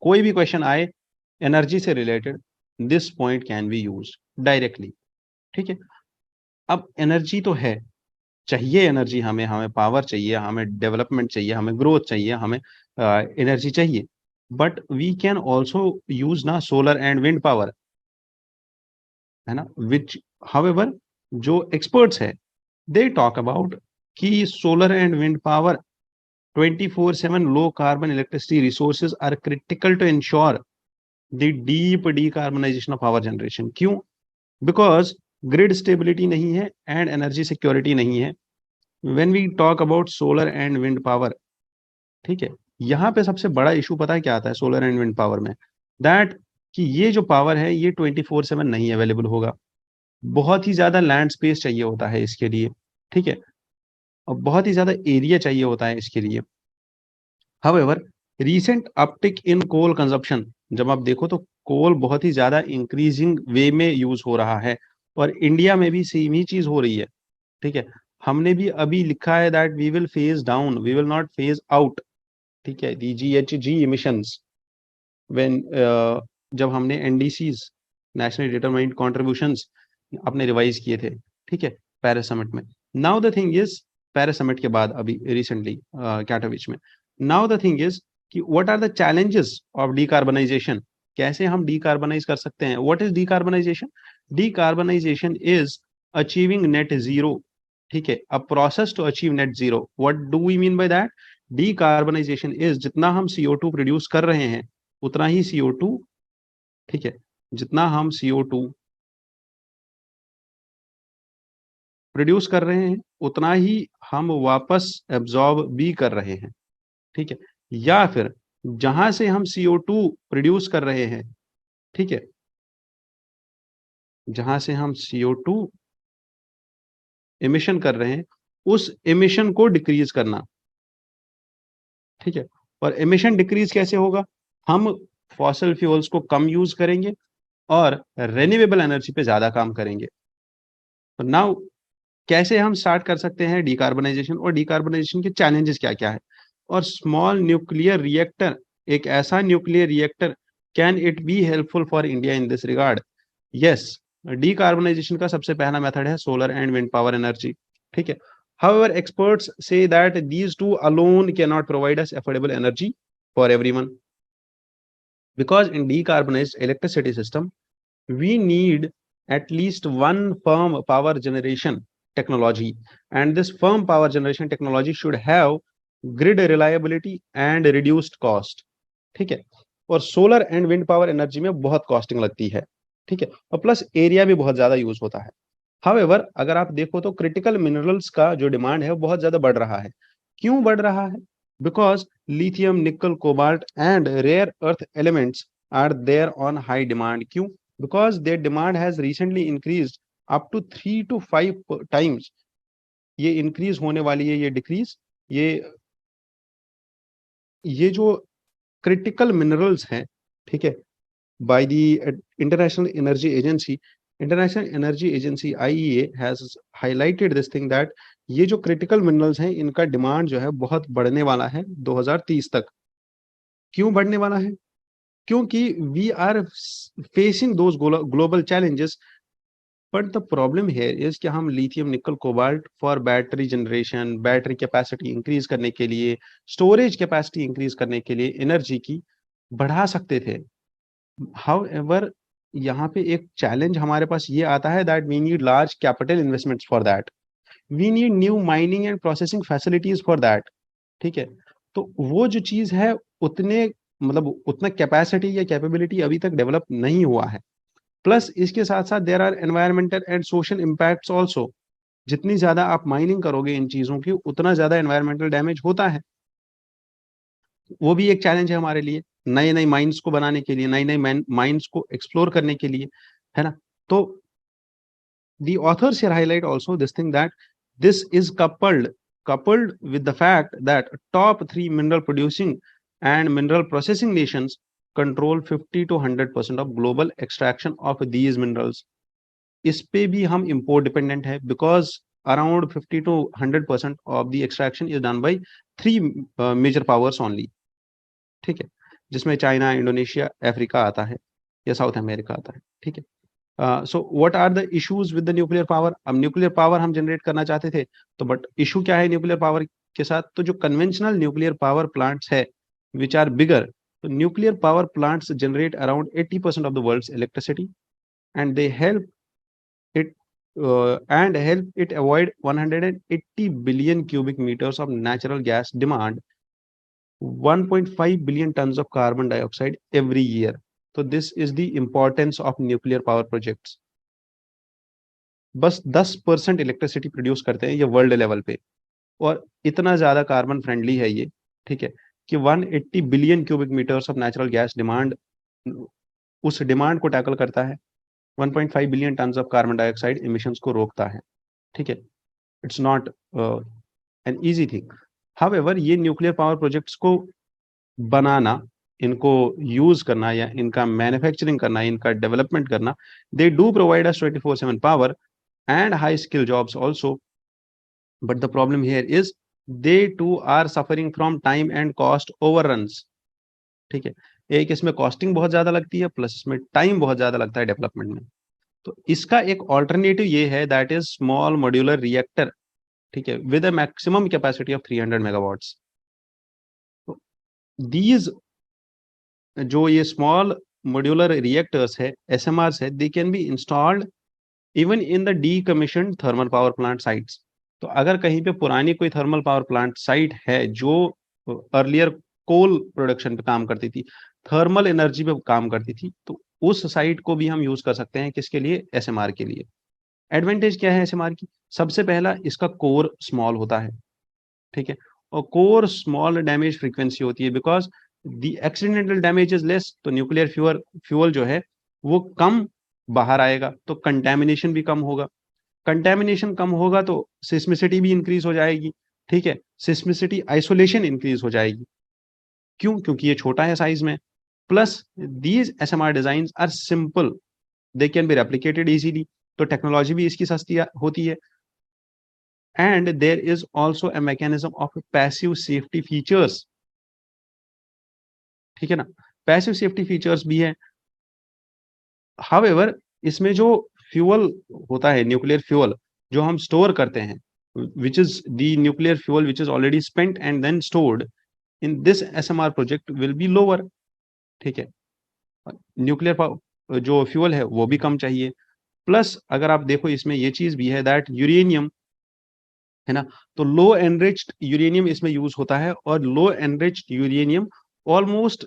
कोई भी क्वेश्चन आए एनर्जी से related, this point can be use directly, ठीक है। अब एनर्जी तो है, चाहिए एनर्जी, हमें हमें पावर चाहिए, हमें डेवलपमेंट चाहिए, हमें ग्रोथ चाहिए, हमें एनर्जी चाहिए, but we can also use ना सोलर एंड विंड पावर, है ना, विच हाउएवर जो एक्सपर्ट्स है दे टॉक अबाउट कि solar and wind power 24/7 low carbon electricity resources are critical to ensure the deep decarbonization of power generation। क्यों? Because grid stability नहीं है and energy security नहीं है। When we talk about solar and wind power, ठीक है, यहाँ पे सबसे बड़ा इशू पता है क्या आता है सोलर एंड विंड पावर में, दैट कि ये जो पावर है ये 24/7 नहीं अवेलेबल होगा, बहुत ही ज्यादा लैंड स्पेस चाहिए होता है इसके लिए, ठीक है, और बहुत ही ज्यादा एरिया चाहिए होता है इसके लिए। However, recent uptick in coal consumption, जब आप देखो तो कोल बहुत ही ज्यादा इंक्रीजिंग वे में यूज हो रहा है, और इंडिया में भी सेम ही चीज हो रही है, ठीक है। हमने भी अभी लिखा है that we will phase down, we will not phase out, ठीक है, दी GHG इमिशंस व्हेन जब हमने एनडीसीज, नेशनली डिटरमाइंड कॉन्ट्रीब्यूशंस अपने रिवाइज किए थे, ठीक है, पेरिस समिट में। Now the thing is, Paris summit के बाद अभी रिसेंटली कैटोविच में, नाउ द थिंग इज कि what are the challenges of decarbonisation, कैसे हम डीकार्बनाइज कर सकते हैं। What is decarbonisation? Decarbonisation is achieving net zero, ठीक है, a process to achieve net zero. What do we mean by that? Decarbonisation is जितना हम CO2 प्रोड्यूस कर रहे हैं, उतना ही CO2, ठीक है, जितना हम CO2 प्रोड्यूस कर रहे हैं उतना ही हम वापस एब्जॉर्ब भी कर रहे हैं, ठीक है। या फिर जहां से हम CO2 प्रोड्यूस कर रहे हैं, ठीक है, जहां से हम CO2 एमिशन कर रहे हैं उस एमिशन को डिक्रीज करना, ठीक है। और एमिशन डिक्रीज कैसे होगा? हम फॉसिल फ्यूल्स को कम यूज करेंगे और रेन्यूएबल एनर्जी पे ज्यादा काम करेंगे। तो नाउ कैसे हम स्टार्ट कर सकते हैं डिकार्बनाइजेशन, और डिकार्बनाइजेशन के चैलेंजेस क्या क्या है? और स्मॉल न्यूक्लियर रिएक्टर, एक ऐसा nuclear reactor, can it be helpful for India in this regard? Yes, decarbonisation का सबसे पहला मेथड है solar and wind power energy, ठीक है। However, experts say that these two alone cannot provide us affordable energy for everyone, because in decarbonized electricity system we need at least one firm power generation technology, and this firm power generation technology should have grid reliability and reduced cost, ठीक है। और solar and wind power energy में बहुत costing लगती है, ठीक है, और प्लस एरिया भी बहुत ज्यादा यूज होता है। हाउएवर, अगर आप देखो तो क्रिटिकल मिनरल्स का जो डिमांड है वो बहुत ज्यादा बढ़ रहा है। क्यों बढ़ रहा है? Because lithium, nickel, cobalt and rare earth elements are there on high demand. क्यों? Because their demand has recently increased up to 3 to 5 times. ये इंक्रीज होने वाली है, ये डिक्रीज, ये जो क्रिटिकल मिनरल्स हैं, ठीक है, by the International Energy Agency, International Energy Agency IEA has highlighted this thing that ये जो क्रिटिकल मिनरल्स हैं इनका डिमांड जो है बहुत बढ़ने वाला है 2030 तक। क्यों बढ़ने वाला है? क्योंकि we are facing those global challenges, but the problem here is कि हम lithium, nickel, cobalt for battery generation, battery capacity increase करने के लिए, स्टोरेज कैपेसिटी इंक्रीज करने के लिए एनर्जी की बढ़ा सकते थे। हाउएवर, यहाँ पे एक चैलेंज हमारे पास ये आता है that we need large capital investments for that, we need new mining and processing facilities for that, ठीक है। तो वो जो चीज है उतने, मतलब उतना कैपेसिटी या कैपेबिलिटी अभी तक डेवलप नहीं हुआ है। प्लस इसके साथ साथ there are environmental and social impacts also. जितनी ज्यादा आप माइनिंग करोगे इन चीजों की उतना ज्यादा एनवायरमेंटल डैमेज होता है। वो भी एक चैलेंज है हमारे लिए, नए नए माइंस को बनाने के लिए, नई नई माइंस को एक्सप्लोर करने के लिए, है ना। तो the authors here highlight also this thing that this is coupled with the fact that top 3 mineral producing and mineral processing nations control 50 to 100% of global extraction of these minerals. इस पे भी हम import dependent है, because around 50 to 100% of the extraction is done by 3 major powers only, ठीक है, जिसमें China, Indonesia, Africa आता है या साउथ अमेरिका आता है, ठीक है। So what are the issues with the nuclear power? अब न्यूक्लियर पावर हम जनरेट करना चाहते थे, तो बट इशू क्या है न्यूक्लियर पावर के साथ? तो जो कन्वेंशनल न्यूक्लियर पावर प्लांट्स है विच आर बिगर, तो nuclear power plants generate around 80% of the world's electricity, and they help it help it avoid 180 billion cubic meters of natural gas demand, 1.5 billion tons of carbon dioxide every year. So this is the importance of nuclear power projects. बस 10% electricity produce करते हैं ये world level पे, और इतना ज्यादा carbon friendly है ये, ठीक है, कि 180 billion cubic metres of natural gas demand, उस डिमांड को टैकल करता है, 1.5 billion tonne of carbon dioxide emissions को रोकता है, ठीक है। It's not an easy thing. However, ये न्यूक्लियर पावर प्रोजेक्ट्स को बनाना, इनको यूज करना या इनका मैन्युफैक्चरिंग करना, इनका डेवलपमेंट करना, they do provide us 24/7 power and high skill jobs also, but the problem here is they too are suffering from time and cost overruns, ठीक है। एक इसमें कॉस्टिंग बहुत ज्यादा लगती है, प्लस इसमें टाइम बहुत ज्यादा लगता है डेवलपमेंट में। तो इसका एक ऑल्टरनेटिव ये है that is small modular reactor, ठीक है, with a maximum capacity of 300 megawatts. तो दीज जो ये स्मॉल मॉड्यूलर रिएक्टर्स है, SMRs है, they can be installed even in the decommissioned thermal power plant sites. तो अगर कहीं पे पुरानी कोई थर्मल पावर प्लांट साइट है जो अर्लियर कोल प्रोडक्शन पे काम करती थी, थर्मल एनर्जी पे काम करती थी, तो उस साइट को भी हम यूज कर सकते हैं किसके लिए, एसएमआर के लिए। एडवांटेज क्या है एसएमआर की, सबसे पहला इसका कोर स्मॉल होता है, ठीक है, और कोर स्मॉल डैमेज फ्रीक्वेंसी होती है, because the accidental damage is less, तो न्यूक्लियर फ्यूल जो है वो कम बाहर आएगा, तो कंटेमिनेशन भी कम होगा, कंटेमिनेशन कम होगा तो सिस्मिसिटी भी इंक्रीज हो जाएगी, ठीक है, सिस्मिसिटी आइसोलेशन इंक्रीज हो जाएगी, क्यों, क्योंकि ये छोटा है साइज में, plus these SMR design are simple, they can be replicated easily, तो टेक्नोलॉजी भी इसकी सस्ती होती है, and there is also a mechanism of passive safety features, ठीक है ना, पैसिव सेफ्टी फीचर्स भी है। हाउएवर इसमें जो फ्यूल होता है, न्यूक्लियर फ्यूल जो हम स्टोर करते हैं, which is the nuclear fuel which is already spent and then stored in this SMR project will be lower, ठीक है, न्यूक्लियर जो फ्यूल है वो भी कम चाहिए, प्लस अगर आप देखो इसमें ये चीज भी है दैट यूरेनियम, है ना, तो लो एनरिच्ड यूरेनियम इसमें यूज होता है, और लो एनरिच्ड यूरेनियम ऑलमोस्ट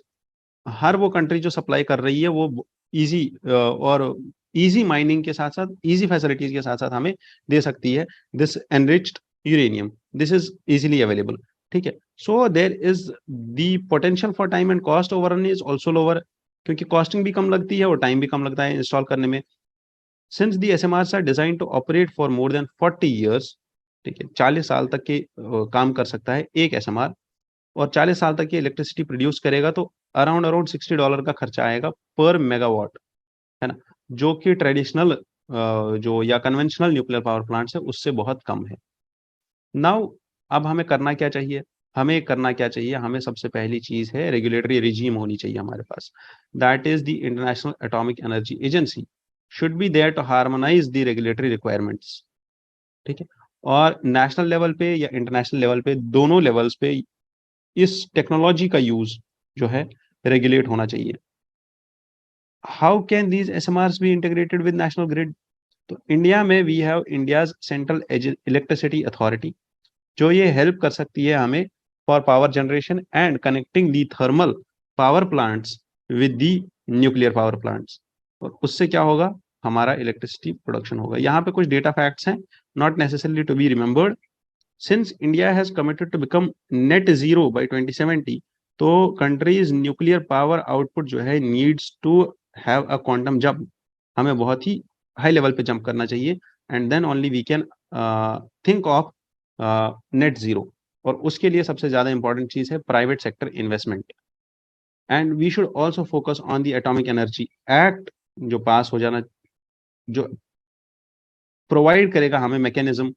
हर वो कंट्री जो सप्लाई कर रही है वो इजी और इजी माइनिंग के साथ साथ इजी फैसिलिटीज के साथ साथ हमें दे सकती है this enriched uranium, this is easily available, ठीक है, so there is the potential for time and cost overrun is also lower, क्योंकि कॉस्टिंग भी कम लगती है और टाइम भी कम लगता है इंस्टॉल करने में, since the SMR are design to operate for more than 40 years, ठीक है, 40 साल तक के काम कर सकता है एक एसएमआर, और 40 साल तक की इलेक्ट्रिसिटी प्रोड्यूस करेगा, तो अराउंड अराउंड $60 का खर्चा आएगा पर मेगावाट, है ना, जो कि ट्रेडिशनल जो या कन्वेंशनल न्यूक्लियर पावर प्लांट्स है उससे बहुत कम है। नाउ अब हमें करना क्या चाहिए, हमें करना क्या चाहिए, हमें सबसे पहली चीज है रेगुलेटरी रिजीम होनी चाहिए हमारे पास, that is the International Atomic Energy Agency should be there to harmonise the regulatory requirements, ठीक है, और नेशनल लेवल पे या इंटरनेशनल लेवल पे दोनों लेवल्स पे इस टेक्नोलॉजी का यूज जो है रेगुलेट होना चाहिए। How can these SMRs be integrated with national grid, तो इंडिया में we have India's Central Electricity Authority, जो ये हेल्प कर सकती है हमें for power generation and connecting the thermal power plants with the nuclear power plants, और उससे क्या होगा, हमारा इलेक्ट्रिसिटी प्रोडक्शन होगा। यहाँ पे कुछ डेटा फैक्ट्स हैं, not necessarily to be remembered, since India has committed to become net zero by 2070, तो कंट्रीज न्यूक्लियर पावर आउटपुट जो है needs to have a quantum jump, हमें बहुत ही हाई लेवल पे जंप करना चाहिए, and then only we can think of net zero, और उसके लिए सबसे ज्यादा इंपॉर्टेंट चीज है private sector investment, and we should also focus on the Atomic Energy Act जो पास हो जाना, जो प्रोवाइड करेगा हमें mechanism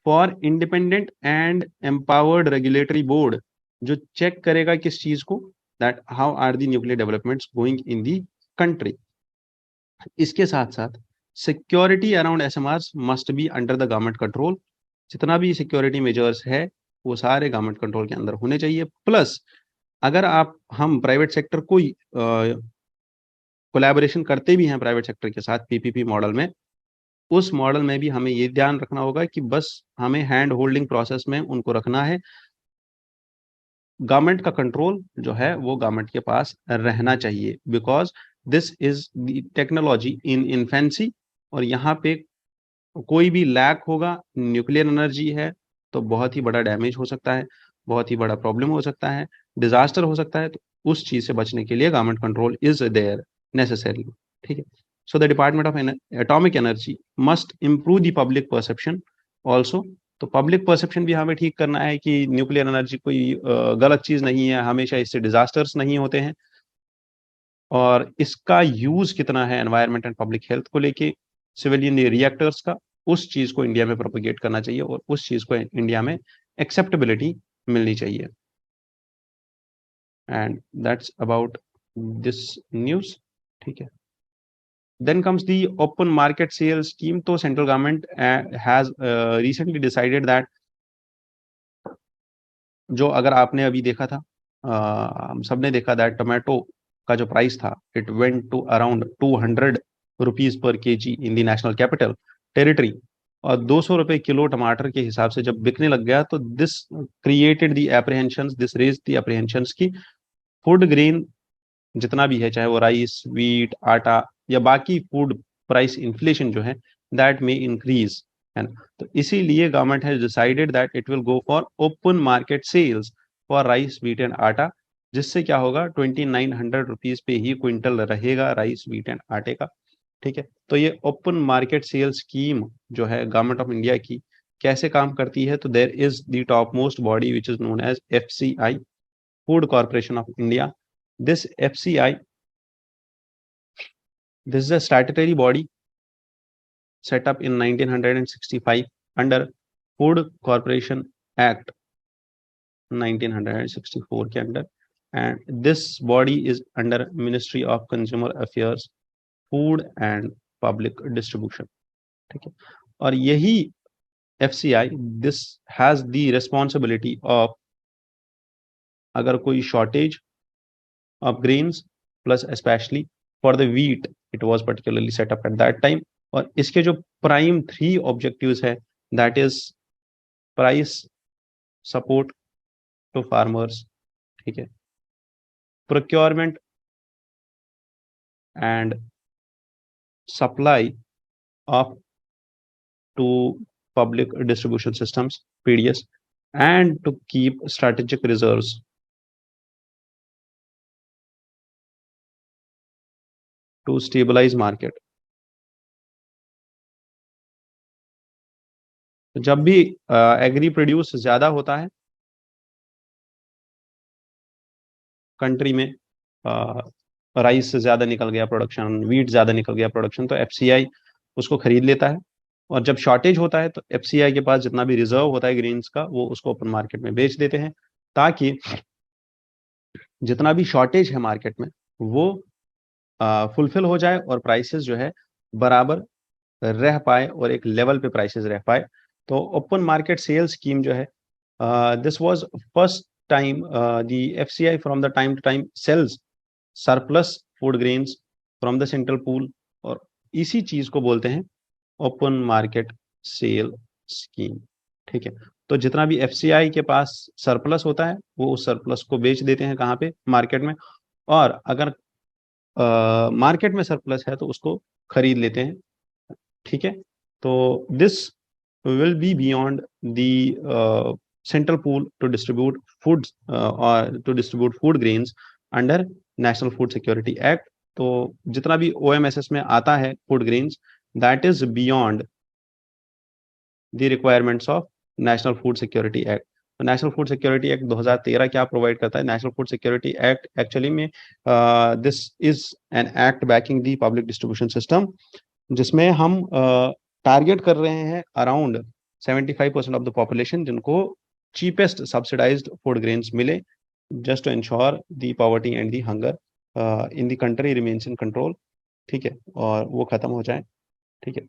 for independent and empowered regulatory board, जो चेक करेगा किस चीज को, that how are the nuclear developments going in the country. इसके साथ साथ security around SMRs must be under the government control, जितना भी सिक्योरिटी मेजर्स है वो सारे गवर्नमेंट कंट्रोल के अंदर होने चाहिए, प्लस अगर आप हम प्राइवेट सेक्टर को कोलैबोरेशन करते भी हैं प्राइवेट सेक्टर के साथ पीपीपी मॉडल में, उस मॉडल में भी हमें ये ध्यान रखना होगा कि बस हमें हैंड होल्डिंग प्रोसेस में उनको रखना है, गवर्नमेंट का कंट्रोल जो है वो गवर्नमेंट के पास रहना चाहिए, because this is the technology in infancy, और यहाँ पे कोई भी लैक होगा, न्यूक्लियर एनर्जी है तो बहुत ही बड़ा डैमेज हो सकता है, बहुत ही बड़ा प्रॉब्लम हो सकता है, डिजास्टर हो सकता है, तो उस चीज से बचने के लिए government control is there necessary, ठीक है, so the department of atomic energy must improve the public perception also, तो पब्लिक परसेप्शन भी हमें ठीक करना है कि न्यूक्लियर एनर्जी कोई गलत चीज नहीं है, हमेशा इससे डिजास्टर्स नहीं होते हैं, और इसका यूज कितना है एनवायरमेंट एंड पब्लिक हेल्थ को लेके, सिविलियन रिएक्टर्स का, उस चीज को इंडिया में प्रोपोगेट करना चाहिए, और उस चीज को इंडिया में एक्सेप्टेबिलिटी मिलनी चाहिए, and that's about this news, ठीक है। Then comes the open market sale scheme, तो central government has recently decided that, जो अगर आपने अभी देखा था, हम सबने देखा दैट टोमेटो का जो प्राइस था it went to around 200 rupees per KG in the national capital territory, और 200 रुपए किलो टमाटर के हिसाब से जब बिकने लग गया, तो this created the apprehension, this raise the apprehension की फूड ग्रेन जितना भी है, चाहे वो राइस, वीट, आटा या बाकी फूड प्राइस इन्फ्लेशन जो है, दैट में इंक्रीज, है ना। तो इसीलिए government has decided that it will go for open market sales for rice, wheat and atta, जिससे क्या होगा, 2900 रुपीज पे ही क्विंटल रहेगा राइस, वीट एंड आटे का। ठीक है, तो ये ओपन मार्केट सेल स्कीम जो है गवर्नमेंट ऑफ इंडिया की, कैसे काम करती है, तो there is the top most body which is known as FCI, food corporation of India. This FCI, this is a statutory body set up in 1965 under Food Corporation Act 1964 के under, and this body is under Ministry of Consumer Affairs, Food and Public Distribution। ठीक है, और यही FCI, this has the responsibility of अगर कोई shortage of grains plus especially for the wheat, it was particularly set up at that time। और इसके जो prime 3 objectives है, that is price support to farmers, ठीक है, procurement and supply of to public distribution systems PDS, and to keep strategic reserves to stabilise market. जब भी agree produce ज्यादा होता है कंट्री में, राइस से ज्यादा निकल गया प्रोडक्शन, वीट ज्यादा निकल गया प्रोडक्शन, तो FCI उसको खरीद लेता है। और जब शॉर्टेज होता है तो FCI के पास जितना भी रिजर्व होता है ग्रेन्स का, वो उसको ओपन मार्केट में बेच देते हैं, ताकि जितना भी शॉर्टेज है मार्केट में वो फुलफिल हो जाए और प्राइसेस जो है बराबर रह पाए और एक लेवल पे प्राइसेस रह पाए। तो ओपन मार्केट सेल स्कीम जो है, this was first time the FCI from the time to time sales surplus food grains from the central pool, और इसी चीज को बोलते हैं ओपन मार्केट सेल स्कीम। ठीक है, तो जितना भी FCI के पास सरप्लस होता है वो उस सरप्लस को बेच देते हैं कहाँ पे, मार्केट में। और अगर मार्केट में सरप्लस है तो उसको खरीद लेते हैं। ठीक है, तो this will be beyond the central pool to distribute food और to distribute food grains under National Food Security Act. तो जितना भी OMSS में आता है food grains, that is beyond the requirements of National Food Security Act. तो National Food Security Act 2013 क्या provide करता है? National Food Security Act actually में this is an act backing the public distribution system, जिसमें हम target कर रहे हैं अराउंड 75% ऑफ द पॉपुलेशन जिनको चीपेस्ट सब्सिडाइज्ड फूड ग्रेन्स मिले, just to ensure the poverty and the hunger in the country remains in control. ठीक है, और वो खत्म हो जाए। ठीक है,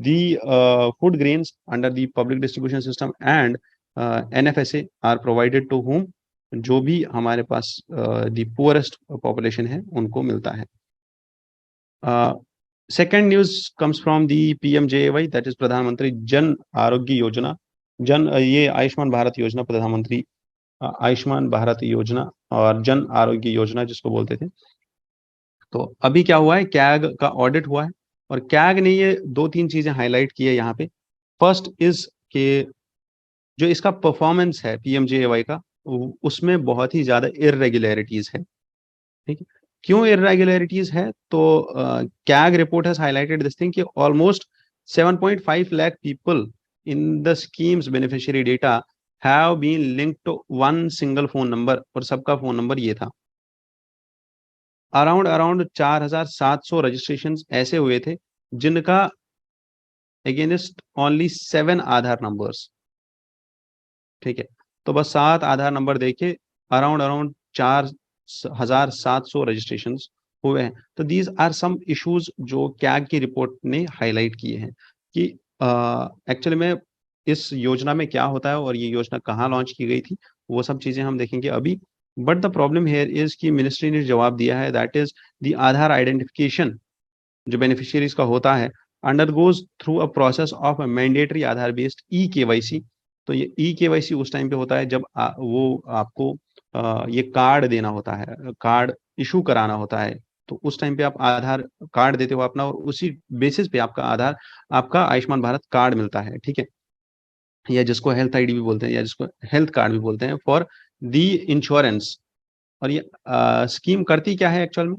the food grains under the public distribution system and NFSA are provided to whom, जो भी हमारे पास the poorest population है उनको मिलता है। Second news comes from the PMJAY, that is प्रधानमंत्री जन आरोग्य योजना। ये आयुष्मान भारत योजना, प्रधानमंत्री आयुष्मान भारत योजना और जन आरोग्य योजना जिसको बोलते थे। तो अभी क्या हुआ है, कैग का ऑडिट हुआ है और कैग ने ये 2-3 चीजें हाईलाइट की है यहाँ पे। फर्स्ट इज के जो इसका परफॉर्मेंस है PMJAY का, उसमें बहुत ही ज्यादा इरेगुलरिटीज है। ठीक है, क्यों इरेगुलरिटीज है? तो CAG report has highlighted this thing कि almost 7.5 lakh people in the scheme's beneficiary data have been linked to one single phone number, और सबका फोन नंबर ये था। अराउंड 4700 रजिस्ट्रेशन ऐसे हुए थे जिनका अगेंस्ट ओनली 7 आधार नंबर्स। ठीक है, तो बस 7 आधार नंबर देके अराउंड 4700 रजिस्ट्रेशन हुए हैं। तो दीज आर सम इश्यूज जो कैग की रिपोर्ट ने हाईलाइट किए हैं कि एक्चुअली में इस योजना में क्या होता है और ये योजना कहाँ लॉन्च की गई थी, वो सब चीजें हम देखेंगे अभी। But the problem here is कि मिनिस्ट्री ने जवाब दिया है, that is the Aadhaar identification जो बेनिफिशियरीज का होता है undergoes through a process of mandatory Aadhaar based EKYC। तो ये EKYC उस टाइम पे होता है जब वो आपको ये कार्ड देना होता है, कार्ड इशू कराना होता है, तो उस टाइम पे आप आधार कार्ड देते हो अपना, और उसी बेसिस पे आपका आयुष्मान भारत कार्ड मिलता है, ठीक है, या जिसको हेल्थ आईडी भी बोलते हैं, या जिसको हेल्थ कार्ड भी बोलते हैं, फॉर दी इंश्योरेंस। और ये स्कीम करती क्या है एक्चुअल में,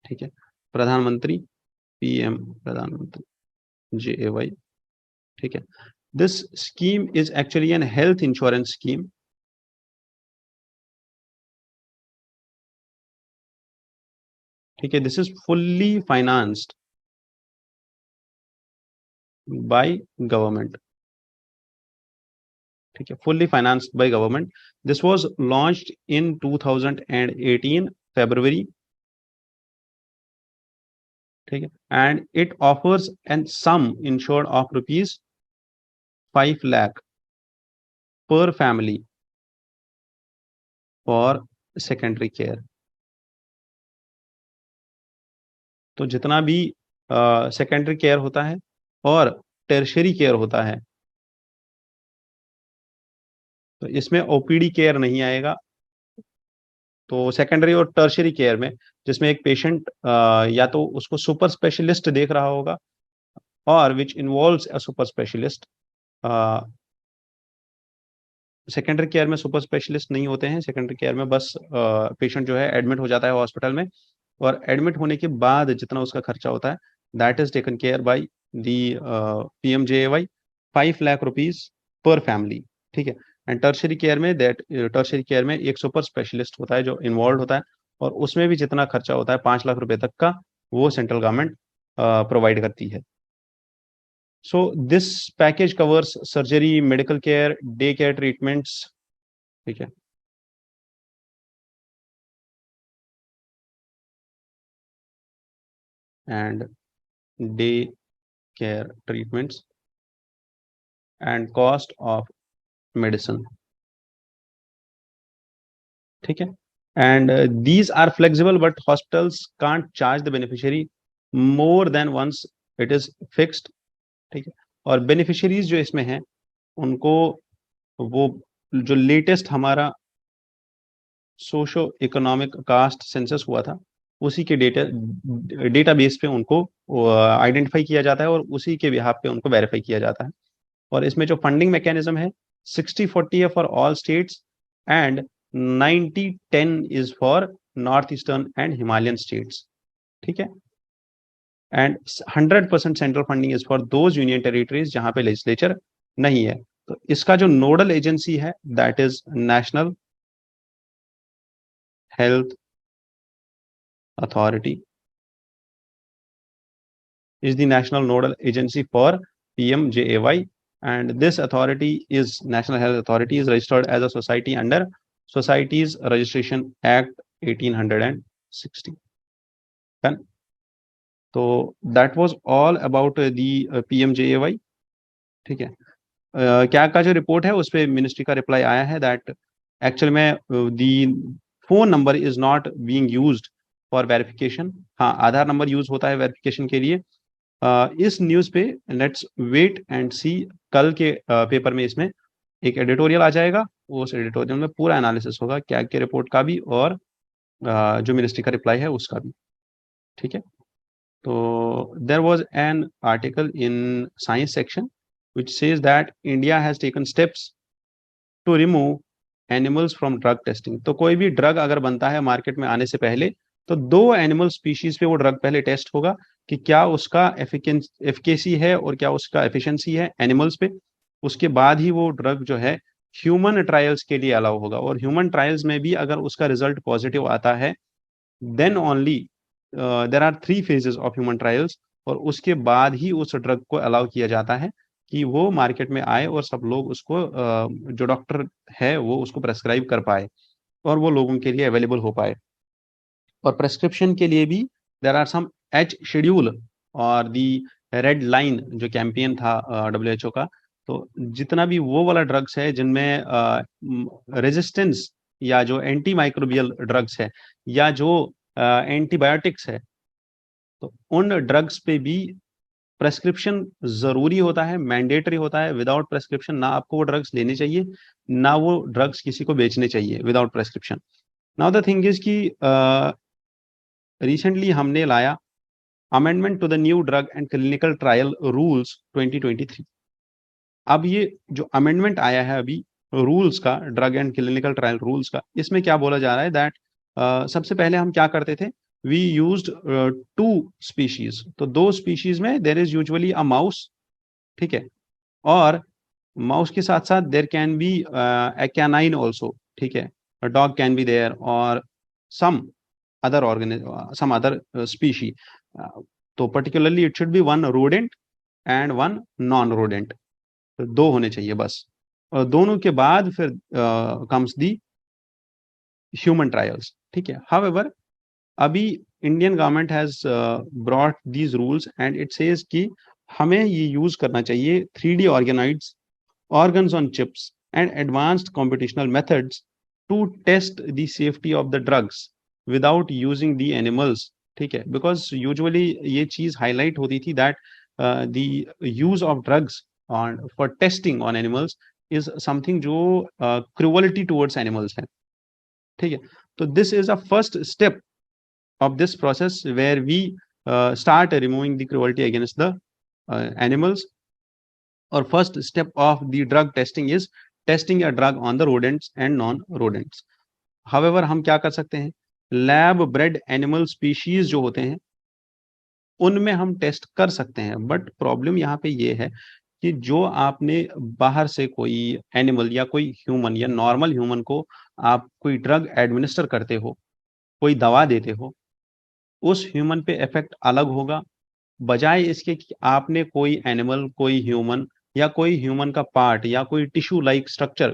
ठीक है, प्रधानमंत्री पीएम प्रधानमंत्री JAY, ठीक है, this scheme is actually an health insurance scheme, ठीक है, this is fully financed by government, ठीक है, fully financed by government. This was launched in 2018 February, ठीक है, and it offers an sum insured of ₹5 lakh per family for secondary care. तो जितना भी secondary care होता है और टर्शरी केयर होता है, तो इसमें ओपीडी केयर नहीं आएगा। तो सेकेंडरी और टर्शरी केयर में, जिसमें एक पेशेंट या तो उसको सुपर स्पेशलिस्ट देख रहा होगा, और which involves a super specialist. Secondary care में सुपर स्पेशलिस्ट नहीं होते हैं, सेकेंडरी केयर में बस पेशेंट जो है एडमिट हो जाता है हॉस्पिटल में, और एडमिट होने के बाद जितना उसका खर्चा होता है, that is taken care by the PMJAY, ₹5 lakh per family, ठीक है। एंड टर्शरी केयर में एक सुपर स्पेशलिस्ट होता है जो इन्वॉल्व होता है, और उसमें भी जितना खर्चा होता है ₹5 लाख तक का, वो सेंट्रल गवर्नमेंट प्रोवाइड करती है। So this package covers surgery, medical care, day care treatments, ठीक है, and day care treatments and cost of medicine, ठीक है, and these are flexible but hospitals can't charge the beneficiary more than once it is fixed, ठीक है। और beneficiaries जो इसमें हैं, उनको वो जो लेटेस्ट हमारा सोशो इकोनॉमिक कास्ट सेंसस हुआ था, उसी के डेटाबेस पे उनको आइडेंटिफाई किया जाता है, और उसी के बिहाफ पे उनको वेरीफाई किया जाता है। और इसमें जो फंडिंग मैकेनिज्म है, 60-40 है for all states, and 90-10 is for north eastern and Himalayan states, ठीक है, and 100% central funding is for those union territories जहां पे लेजिस्लेचर नहीं है। तो इसका जो नोडल एजेंसी है, that is national health authority, is the national nodal agency for PMJAY, and this authority is National Health Authority, is registered as a society under Societies Registration Act 1860. Done. So that was all about the PMJAY, ठीक है। क्या का जो report है उस पर ministry का reply आया है दैट एक्चुअल में the phone number is not being used for verification. हाँ, आधार नंबर यूज होता है वेरिफिकेशन के लिए। इस न्यूज पे लेट्स वेट एंड सी, कल के पेपर में इसमें एक एडिटोरियल आ जाएगा, उस एडिटोरियल में पूरा एनालिसिस होगा क्या के रिपोर्ट का भी, और जो मिनिस्ट्री का रिप्लाई है उसका भी, ठीक है। तो there was an article in science section which says that India has taken steps to remove animals from drug testing। तो कोई भी ड्रग अगर बनता है मार्केट में आने से पहले, तो 2 एनिमल स्पीशीज पे वो ड्रग पहले टेस्ट होगा कि क्या उसका एफिकेसी है और क्या उसका एफिशिएंसी है एनिमल्स पे। उसके बाद ही वो ड्रग जो है ह्यूमन ट्रायल्स के लिए अलाउ होगा, और ह्यूमन ट्रायल्स में भी अगर उसका रिजल्ट पॉजिटिव आता है, then only there are 3 phases of human trials, और उसके बाद ही उस ड्रग को अलाउ किया जाता है कि वो मार्केट में आए और सब लोग उसको जो डॉक्टर है वो उसको प्रेस्क्राइब कर पाए और वो लोगों के लिए अवेलेबल हो पाए। और प्रेस्क्रिप्शन के लिए भी there are some H schedule और दी रेड लाइन जो कैंपेन था WHO का। तो जितना भी वो वाला ड्रग्स है जिनमें रेजिस्टेंस या जो एंटी माइक्रोबियल ड्रग्स है या जो एंटीबायोटिक्स है, तो उन ड्रग्स पे भी प्रेस्क्रिप्शन जरूरी होता है, मैंडेटरी होता है। विदाउट प्रेस्क्रिप्शन ना आपको वो ड्रग्स लेने चाहिए, ना वो ड्रग्स किसी को बेचने चाहिए without prescription. Now the thing is कि रिसेंटली हमने लाया amendment to the new drug and clinical trial rules 2023। अब ये जो अमेंडमेंट आया है अभी रूल्स का, drug and clinical trial rules का, इसमें क्या बोला जा रहा है दैट सबसे पहले हम क्या करते थे, वी यूज्ड 2 स्पीशीज। तो 2 स्पीशीज में there is usually a mouse, ठीक है, और माउस के साथ साथ there can be a canine also, ठीक है, डॉग कैन बी देयर और some other some other species. तो particularly it should be one rodent and one non rodent, तो 2 होने चाहिए बस। और दोनों के बाद फिर कम्स दी ह्यूमन ट्रायल्स, ठीक है। हाउएवर अभी Indian government has brought these rules and it says कि हमें ये यूज करना चाहिए 3D ऑर्गेनाइड्स, organs on chips and advanced computational methods to test the safety of the drugs without using the animals, ठीक है। because usually ये चीज highlight होती थी that the use of drugs on for testing on animals is something जो cruelty towards animals है, ठीक है। तो this is a first step of this process where we start removing the cruelty against the animals. और first step of the drug testing is testing a drug on the rodents and non rodents. However हम क्या कर सकते हैं, lab bread animal species जो होते हैं उनमें हम टेस्ट कर सकते हैं, बट प्रॉब्लम यहाँ पे ये है कि जो आपने बाहर से कोई एनिमल या कोई ह्यूमन या नॉर्मल ह्यूमन को आप कोई ड्रग एडमिनिस्टर करते हो, कोई दवा देते हो, उस ह्यूमन पे इफेक्ट अलग होगा, बजाय इसके कि आपने कोई एनिमल, कोई ह्यूमन या कोई ह्यूमन का पार्ट या कोई टिश्यू लाइक स्ट्रक्चर,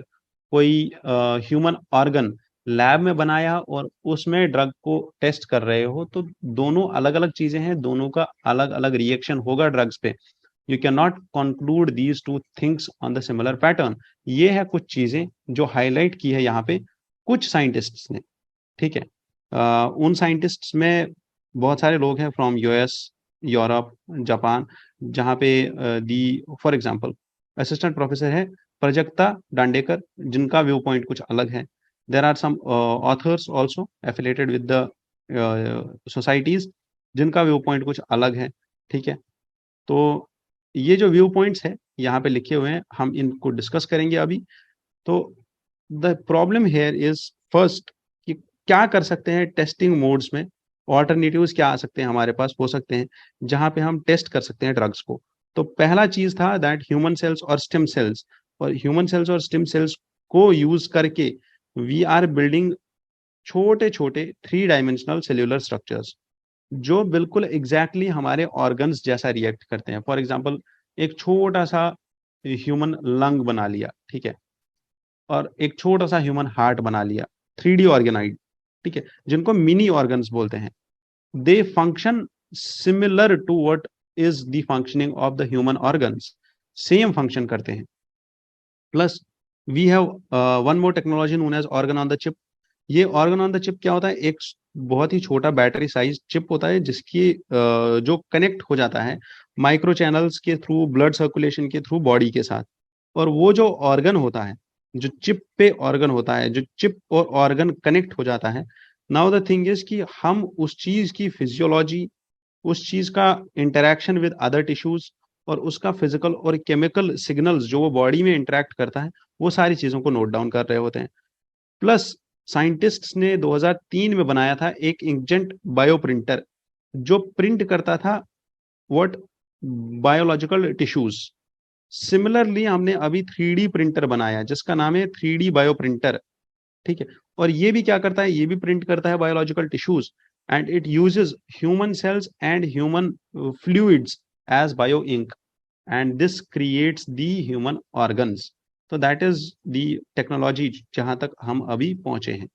कोई ह्यूमन ऑर्गन लैब में बनाया और उसमें ड्रग को टेस्ट कर रहे हो, तो दोनों अलग अलग चीजें हैं, दोनों का अलग अलग रिएक्शन होगा ड्रग्स पे। You can not conclude these 2 things on the similar pattern. ये है कुछ चीजें जो हाईलाइट की है यहाँ पे कुछ साइंटिस्ट्स ने, ठीक है। उन साइंटिस्ट्स में बहुत सारे लोग हैं फ्रॉम यूएस, यूरोप, जापान, जहाँ पे the for example assistant professor है प्रजक्ता दांडेकर, जिनका व्यू पॉइंट कुछ अलग है। There are some authors also affiliated with the societies, जिनका व्यू पॉइंट कुछ अलग है, ठीक है। तो ये जो व्यू पॉइंट्स है यहाँ पे लिखे हुए हैं, हम इनको डिस्कस करेंगे अभी। तो the problem here is first कि क्या कर सकते हैं टेस्टिंग मोड्स में, ऑल्टरनेटिव्स क्या आ सकते हैं हमारे पास हो सकते हैं जहां पे हम टेस्ट कर सकते हैं ड्रग्स को। तो पहला चीज था दैट ह्यूमन सेल्स और स्टेम सेल्स, और ह्यूमन सेल्स और स्टेम सेल्स को यूज करके वी आर बिल्डिंग छोटे छोटे 3 डायमेंशनल सेल्यूलर स्ट्रक्चर्स जो बिल्कुल एग्जैक्टली हमारे ऑर्गन्स जैसा रिएक्ट करते हैं। फॉर एग्जाम्पल एक छोटा सा ह्यूमन लंग बना लिया, ठीक है, और एक छोटा सा ह्यूमन हार्ट बना लिया, 3D ऑर्गेनाइड, ठीक है, जिनको मिनी ऑर्गन्स बोलते हैं। They function similar to what is the functioning of the human organs, same function करते हैं। Plus we have one more technology known as organ on the chip. ये ऑर्गन ऑन द चिप क्या होता है, एक बहुत ही छोटा बैटरी साइज चिप होता है जिसकी जो कनेक्ट हो जाता है माइक्रो चैनल्स के थ्रू, ब्लड सर्कुलेशन के थ्रू बॉडी के साथ। और वो जो ऑर्गन होता है, जो चिप पे ऑर्गन होता है, जो चिप और ऑर्गन कनेक्ट हो जाता है, नाउ द थिंग इज कि हम उस चीज की फिजियोलॉजी, उस चीज का इंटरेक्शन विद अदर टिश्यूज और उसका फिजिकल और केमिकल सिग्नल्स जो वो बॉडी में इंटरेक्ट करता है, वो सारी चीजों को नोट डाउन कर रहे होते हैं। प्लस साइंटिस्ट्स ने 2003 में बनाया था एक इंकजेट बायो प्रिंटर जो प्रिंट करता था व्हाट, बायोलॉजिकल टिश्यूज। सिमिलरली हमने अभी 3D प्रिंटर बनाया जिसका नाम है 3D बायो प्रिंटर, ठीक है, और ये भी क्या करता है, ये भी प्रिंट करता है biological tissues and it uses human cells and human fluids as bio ink and this creates the human organs. तो दैट इज दी टेक्नोलॉजी जहां तक हम अभी पहुंचे हैं।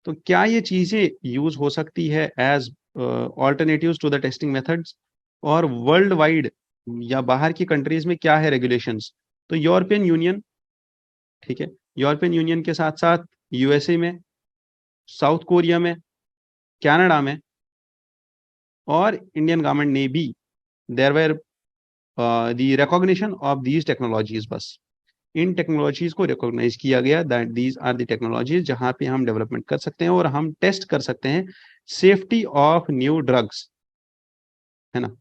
तो क्या ये चीजें यूज हो सकती है as alternatives to the testing methods, और वर्ल्ड वाइड या बाहर की कंट्रीज में क्या है रेगुलेशंस? तो यूरोपियन यूनियन, ठीक है, यूरोपियन यूनियन के साथ साथ यूएसए में, साउथ कोरिया में, कनाडा में और इंडियन गवर्नमेंट ने भी, there were the recognition of these technologies, बस इन टेक्नोलॉजीज को रिकॉग्नाइज किया गया that these are the technologies जहां पे हम डेवलपमेंट कर सकते हैं और हम टेस्ट कर सकते हैं सेफ्टी ऑफ न्यू ड्रग्स, है ना।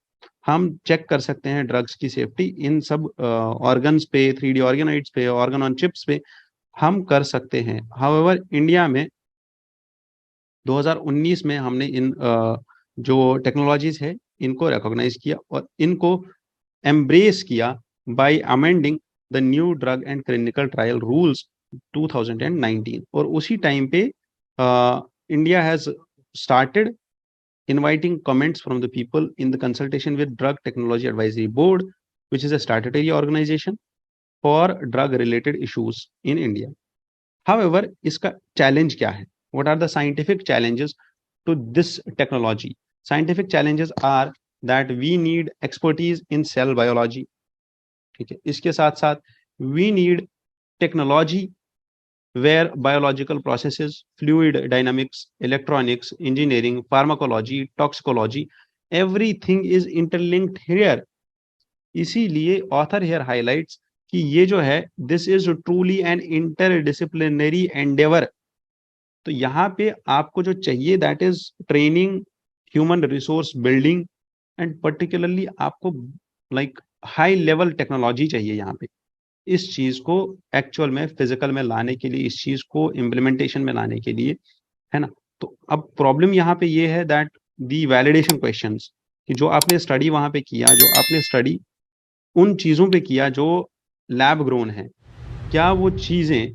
हम चेक कर सकते हैं ड्रग्स की सेफ्टी इन सब ऑर्गन्स पे, 3D ऑर्गेनाइड्स पे, ऑर्गन ऑन चिप्स पे हम कर सकते हैं। हाउएवर इंडिया में 2019 में हमने इन जो टेक्नोलॉजीज है इनको रिकॉग्नाइज किया और इनको एम्ब्रेस किया bye amending the new drug and clinical trial rules 2019। और उसी टाइम पे India has started inviting comments from the people in the consultation with Drug Technology Advisory Board, which is a statutory organization for drug related issues in India. However, इसका challenge क्या है? What are the scientific challenges to this technology? Scientific challenges are that we need expertise in cell biology. ठीक है, इसके साथ साथ we need technology where biological processes, fluid dynamics, electronics, engineering, pharmacology, toxicology, everything is interlinked here. इसीलिए author here highlights कि ये जो है this is truly an interdisciplinary endeavor. तो यहाँ पे आपको जो चाहिए that is training, human resource building and particularly आपको like high level technology चाहिए यहाँ पे इस चीज को एक्चुअल में फिजिकल में लाने के लिए, इस चीज को इम्प्लीमेंटेशन में लाने के लिए, है ना। तो अब प्रॉब्लम यहाँ पे ये है दैट दी वैलिडेशन क्वेश्चंस कि जो आपने स्टडी वहां पे किया, जो आपने स्टडी उन चीजों पे किया जो लैब ग्रोन है, क्या वो चीजें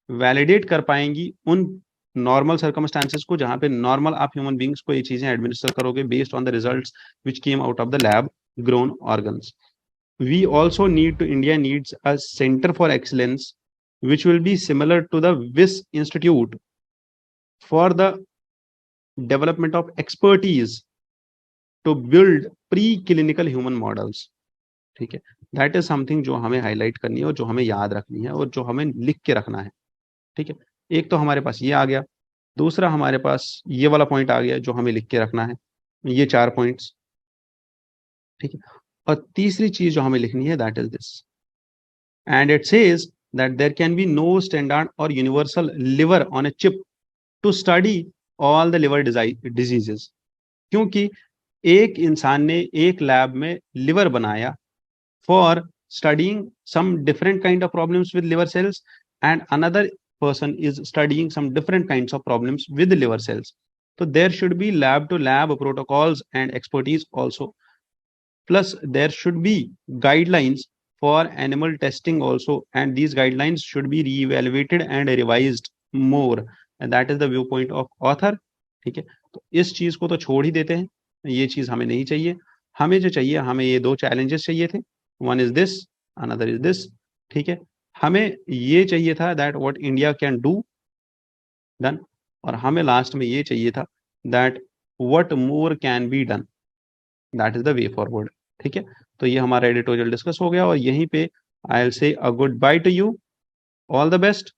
वैलिडेट कर पाएंगी उन नॉर्मल सर्कमस्टांसेस को जहां पे नॉर्मल आप ह्यूमन बींग्स को ये चीजें एडमिनिस्टर करोगे based on the results which came out of the lab grown organs. We also need to, India needs a center for excellence which will be similar to the WIS Institute for the development of expertise to build preclinical human models. ठीक है, that is something जो हमें highlight करनी है और जो हमें याद रखनी है और जो हमें लिख के रखना है। ठीक है, एक तो हमारे पास ये आ गया, दूसरा हमारे पास ये वाला पॉइंट आ गया जो हमें लिख के रखना है, ये 4 पॉइंट्स। ठीक है, और तीसरी चीज जो हमें लिखनी है that is this, and it says that there can be no standard और universal liver on a chip to study all the liver diseases. क्योंकि एक इंसान ने एक लैब में लिवर बनाया for studying some different kind of problems with liver cells and another person is studying some different kinds of problems with the liver cells. So there should be lab to lab protocols and expertise also. Plus there should be guidelines for animal testing also, and these guidelines should be re-evaluated and revised more, and that is the viewpoint of author. ठीक है, तो इस चीज को तो छोड़ ही देते हैं, ये चीज हमें नहीं चाहिए। हमें जो चाहिए, हमें ये 2 challenges चाहिए थे, one is this, another is this। ठीक है, हमें ये चाहिए था that what India can do done, और हमें लास्ट में ये चाहिए था that what more can be done, that is the way forward. ठीक है, तो ये हमारा एडिटोरियल डिस्कस हो गया और यहीं पे I will say a good by two you, all the best.